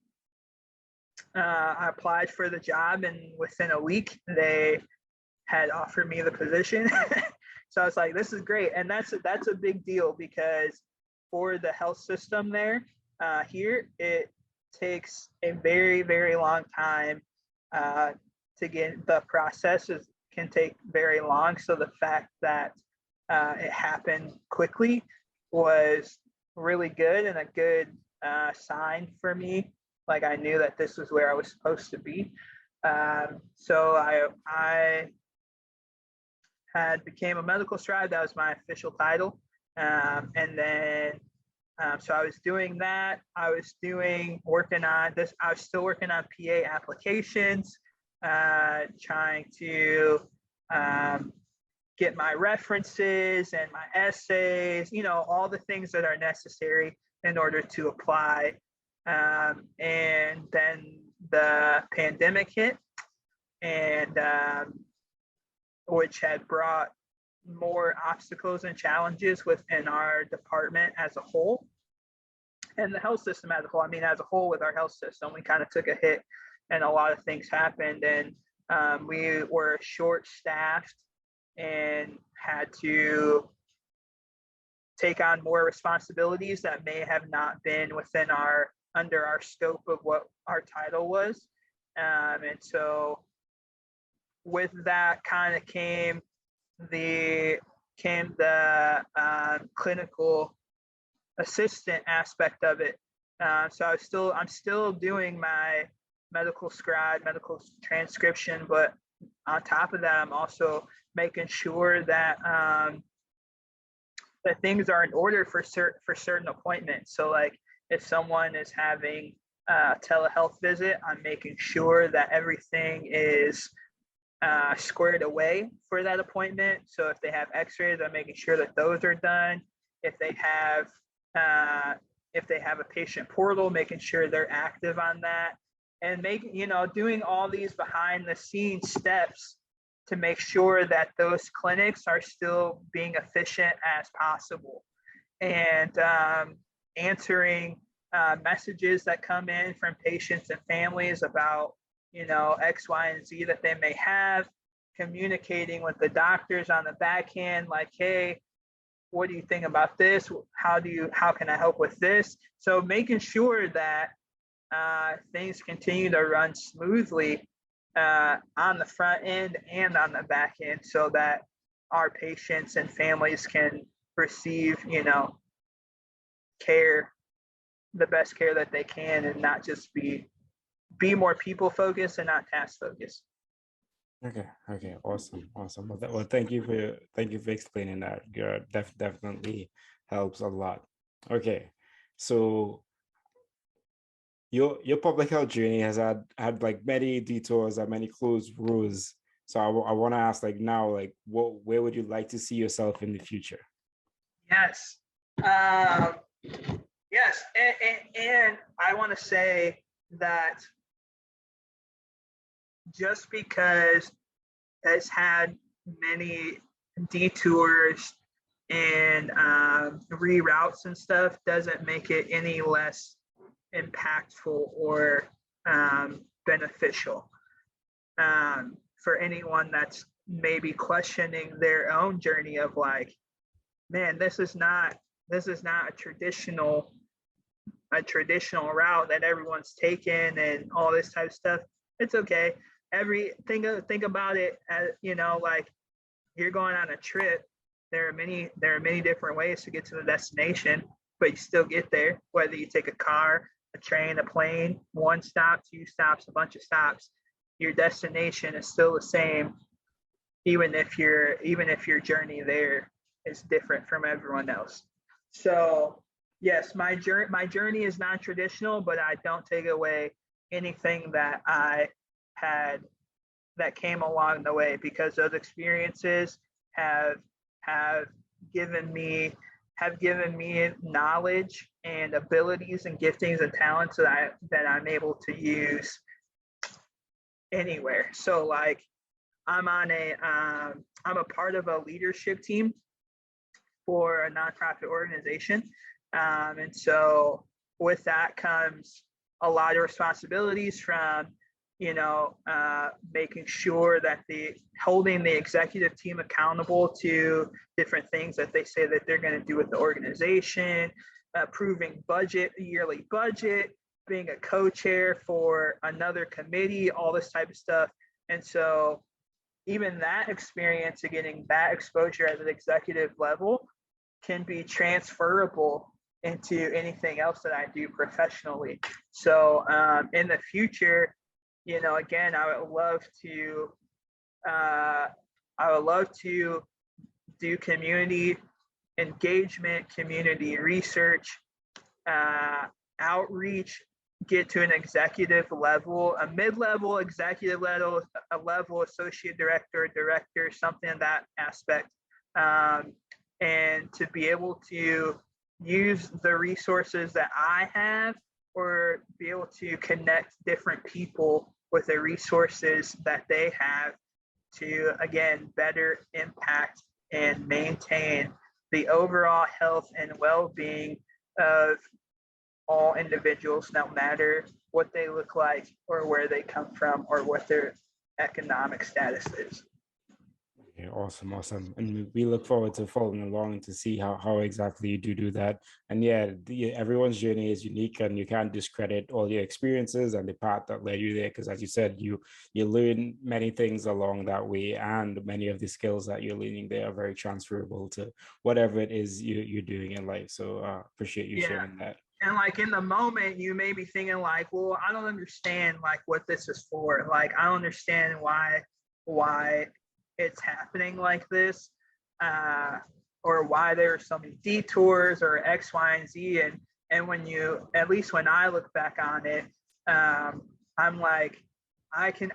I applied for the job, and within a week, they had offered me the position. So I was like, this is great. And that's a big deal, because for the health system there, here, it takes a very, very long time to get the processes can take very long. So the fact that it happened quickly was really good, and a good sign for me. Like, I knew that this was where I was supposed to be. So I had became a medical scribe. That was my official title. And then so I was doing that. I was still working on PA applications, trying to get my references and my essays, all the things that are necessary in order to apply. And then the pandemic hit, and which had brought more obstacles and challenges within our department as a whole, and the health system as a whole. I mean, as a whole, with our health system, we kind of took a hit, and a lot of things happened, and we were short-staffed and had to take on more responsibilities that may have not been under our scope of what our title was. And so with that kind of came the clinical assistant aspect of it. So I'm still doing my medical scribe, medical transcription, but on top of that, I'm also making sure that that things are in order for certain appointments. So like, if someone is having a telehealth visit, I'm making sure that everything is squared away for that appointment. So if they have x-rays, I'm making sure that those are done. If they have a patient portal, making sure they're active on that, and doing all these behind the scenes steps to make sure that those clinics are still being efficient as possible, and answering messages that come in from patients and families about X, Y, and Z that they may have, communicating with the doctors on the back end, like, hey, what do you think about this? How can I help with this? So making sure that things continue to run smoothly on the front end and on the back end, so that our patients and families can receive, care, the best care that they can, and not just be more people focused and not task focused. Okay. Awesome. Well, thank you for explaining that. Definitely helps a lot. Okay, so your public health journey has had like many detours and many closed roads. So I want to ask, like, now, like, where would you like to see yourself in the future? Yes. Yes. And I want to say that just because it's had many detours and reroutes and stuff doesn't make it any less impactful or beneficial for anyone that's maybe questioning their own journey of, like, man, this is not a traditional route that everyone's taken and all this type of stuff. It's okay. Think about it as, like, you're going on a trip. There are many different ways to get to the destination, but you still get there, whether you take a car, a train, a plane, 1 stop, 2 stops, a bunch of stops. Your destination is still the same, even if your journey there is different from everyone else. So yes, my journey is non-traditional, but I don't take away anything that I had that came along the way, because those experiences have given me knowledge and abilities and giftings and talents that I'm able to use anywhere. So, like, I'm a part of a leadership team for a nonprofit organization, and so with that comes a lot of responsibilities, from making sure that holding the executive team accountable to different things that they say that they're going to do with the organization, approving yearly budget, being a co-chair for another committee, all this type of stuff. And so even that experience of getting that exposure at an executive level can be transferable into anything else that I do professionally. So in the future, again, I would love to do community engagement, community research, outreach, get to an executive level, a mid-level executive level, a level associate director, something in that aspect, and to be able to use the resources that I have, or be able to connect different people with the resources that they have to, again, better impact and maintain the overall health and well-being of all individuals, no matter what they look like or where they come from or what their economic status is. Okay, awesome. And we look forward to following along to see how exactly you do that. And yeah, everyone's journey is unique, and you can't discredit all your experiences and the path that led you there, because as you said, you learn many things along that way, and many of the skills that you're learning there are very transferable to whatever it is you're doing in life. So appreciate you sharing that. And like, in the moment, you may be thinking like, well, I don't understand like what this is for. Like, I don't understand why it's happening like this, or why there are so many detours or X, Y, and Z. And when when I look back on it, I'm like, I can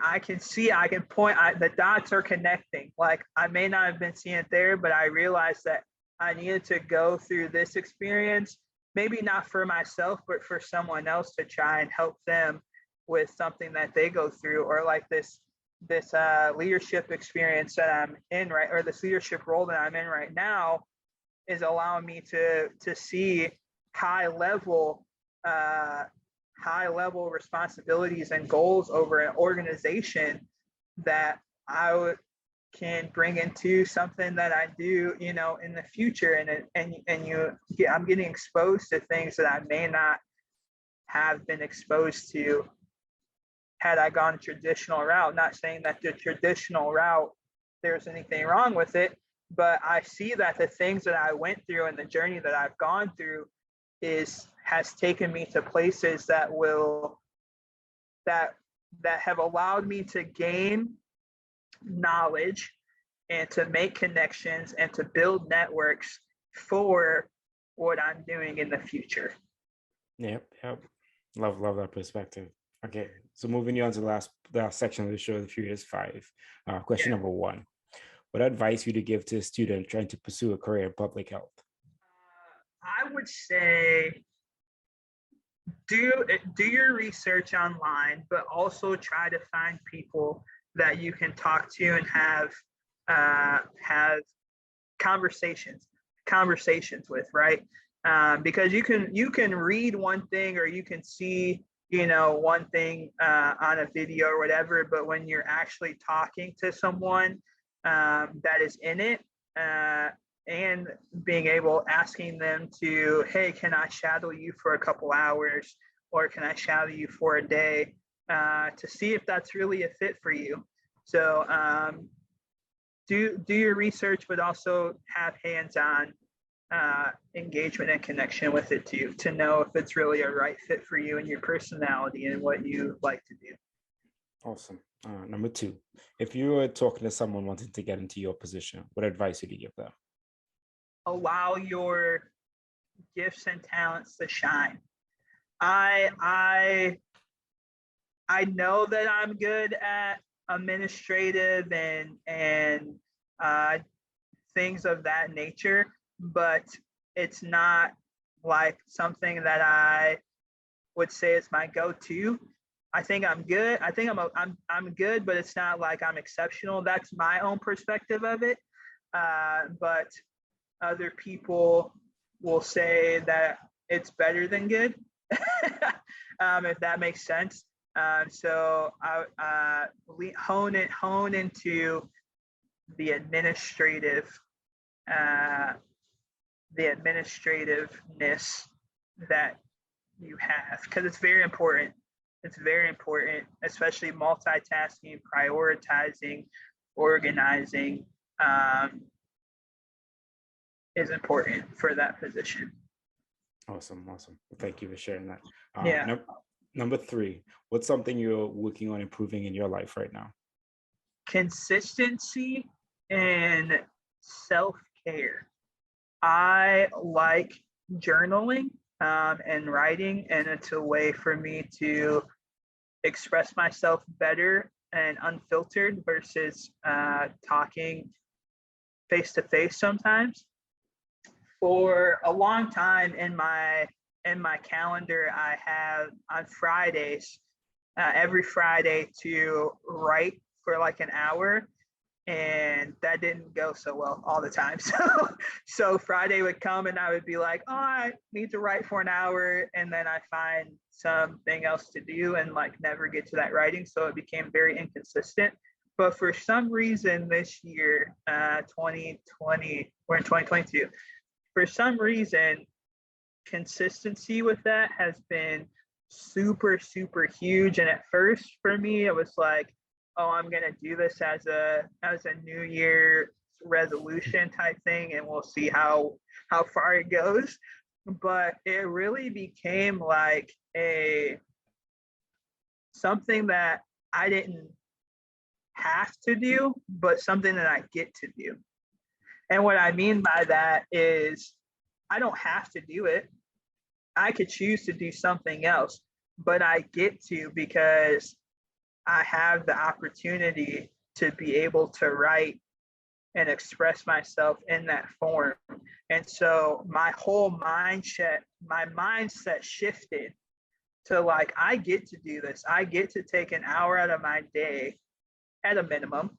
point, the dots are connecting. Like, I may not have been seeing it there, but I realized that I needed to go through this experience, maybe not for myself, but for someone else, to try and help them with something that they go through, or like this leadership experience that I'm in, or this leadership role that I'm in right now, is allowing me to see high level high level responsibilities and goals over an organization that can bring into something that I do, you know, in the future. I'm getting exposed to things that I may not have been exposed to had I gone a traditional route. Not saying that the traditional route, there's anything wrong with it, but I see that the things that I went through and the journey that I've gone through has taken me to places that have allowed me to gain knowledge and to make connections and to build networks for what I'm doing in the future. Yep. Love that perspective. Okay, so moving on to the last section of the show, the Furious Five. Question number 1. What advice would you give to a student trying to pursue a career in public health? I would say do your research online, but also try to find people that you can talk to and have conversations with, right? Because you can read one thing or you can see, you know, one thing on a video or whatever, but when you're actually talking to someone that is in it, and being able, asking them to, hey, can I shadow you for a couple hours, or can I shadow you for a day, to see if that's really a fit for you. So do your research, but also have hands-on engagement and connection with it too, to know if it's really a right fit for you and your personality and what you like to do. Awesome. Number 2, if you were talking to someone wanting to get into your position, what advice would you give them? Allow your gifts and talents to shine. I know that I'm good at administrative and things of that nature, but it's not like something that I would say is my go-to. I think I'm good. I think I'm good, but it's not like I'm exceptional. That's my own perspective of it. But other people will say that it's better than good, if that makes sense. So I hone into the administrativeness that you have, because it's very important. It's very important, especially multitasking, prioritizing, organizing, is important for that position. Awesome. Thank you for sharing that. Yeah. Number 3, what's something you're working on improving in your life right now? Consistency and self-care. I like journaling and writing, and it's a way for me to express myself better and unfiltered versus talking face to face sometimes. For a long time in my calendar, I have on Fridays, every Friday, to write for like an hour, and that didn't go so well all the time. So Friday would come and I would be like, oh, I need to write for an hour, and then I find something else to do and like never get to that writing. So it became very inconsistent. But for some reason this year, 2020, we're in 2022. For some reason, consistency with that has been super, super huge. And at first for me, it was like, oh, I'm going to do this as a New Year resolution type thing, and we'll see how far it goes. But it really became like something that I didn't have to do, but something that I get to do. And what I mean by that is I don't have to do it. I could choose to do something else, but I get to because I have the opportunity to be able to write and express myself in that form. And so my whole mindset shifted to like, I get to do this. I get to take an hour out of my day at a minimum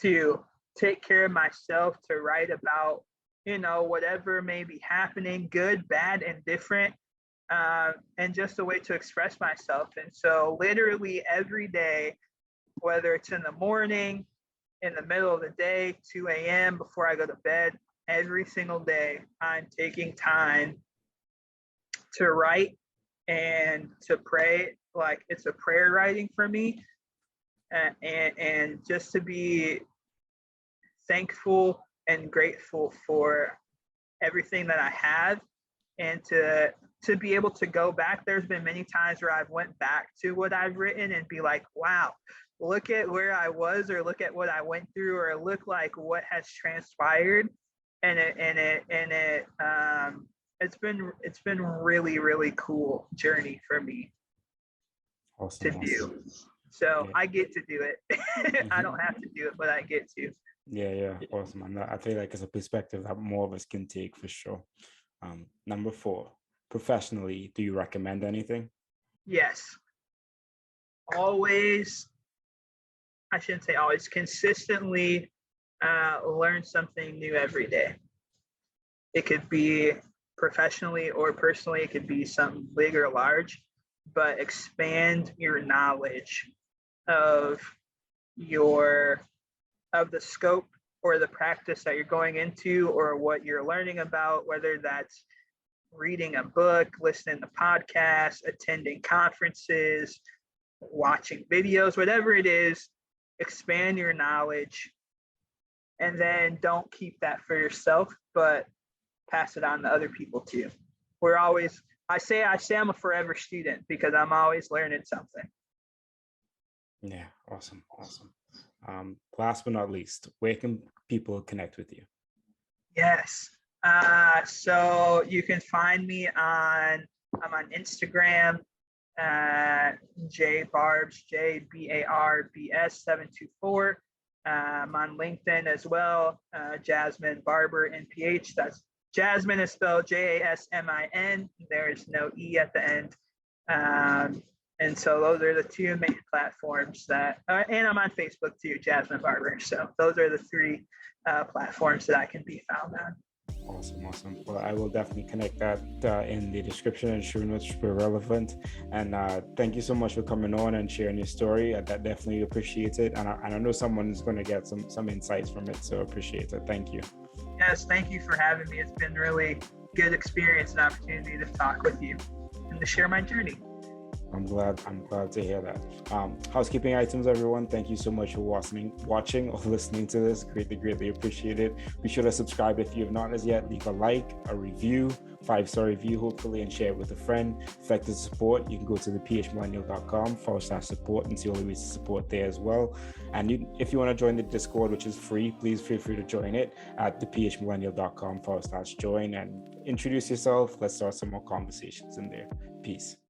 to take care of myself, to write about, whatever may be happening, good, bad, and different. and just a way to express myself. And so literally every day, whether it's in the morning, in the middle of the day, 2 a.m., before I go to bed, every single day, I'm taking time to write and to pray. Like it's a prayer writing for me, and just to be thankful and grateful for everything that I have, and to be able to go back. There's been many times where I've went back to what I've written and be like, wow, look at where I was, or look at what I went through, or look like what has transpired. And it's been really, really cool journey for me Awesome. to do. So I get to do it. I don't have to do it, but I get to. Yeah, awesome. And I feel like it's a perspective that more of us can take for sure. Number 4, professionally, do you recommend anything? Yes. Always, I shouldn't say always, consistently learn something new every day. It could be professionally or personally, it could be something big or large, but expand your knowledge of the scope or the practice that you're going into, or what you're learning about, whether that's reading a book, listening to podcasts, attending conferences, watching videos, whatever it is. Expand your knowledge, and then don't keep that for yourself, but pass it on to other people too. I say I'm a forever student because I'm always learning something. Yeah, awesome. Last but not least, where can people connect with you? Yes. So you can find me I'm on Instagram, JBarbs, JBarbs 724. I'm on LinkedIn as well, Jasmin Barber, MPH. That's Jasmin is spelled Jasmin. There's no E at the end. And so those are the 2 main platforms and I'm on Facebook too, Jasmin Barber. So those are the 3 platforms that I can be found on. Awesome. Well, I will definitely connect that in the description and show notes, super relevant. And thank you so much for coming on and sharing your story. I definitely appreciate it. And I know someone's going to get some insights from it. So appreciate it. Thank you. Yes, thank you for having me. It's been really good experience and opportunity to talk with you and to share my journey. I'm glad to hear that. Housekeeping items, everyone. Thank you so much for watching or listening to this. Greatly appreciate it. Be sure to subscribe if you have not as yet. Leave a like, a review, 5-star review, hopefully, and share it with a friend. Effective support, you can go to the phmillennial.com/support and see all the ways to support there as well. And if you want to join the Discord, which is free, please feel free to join it at the phmillennial.com/join and introduce yourself. Let's start some more conversations in there. Peace.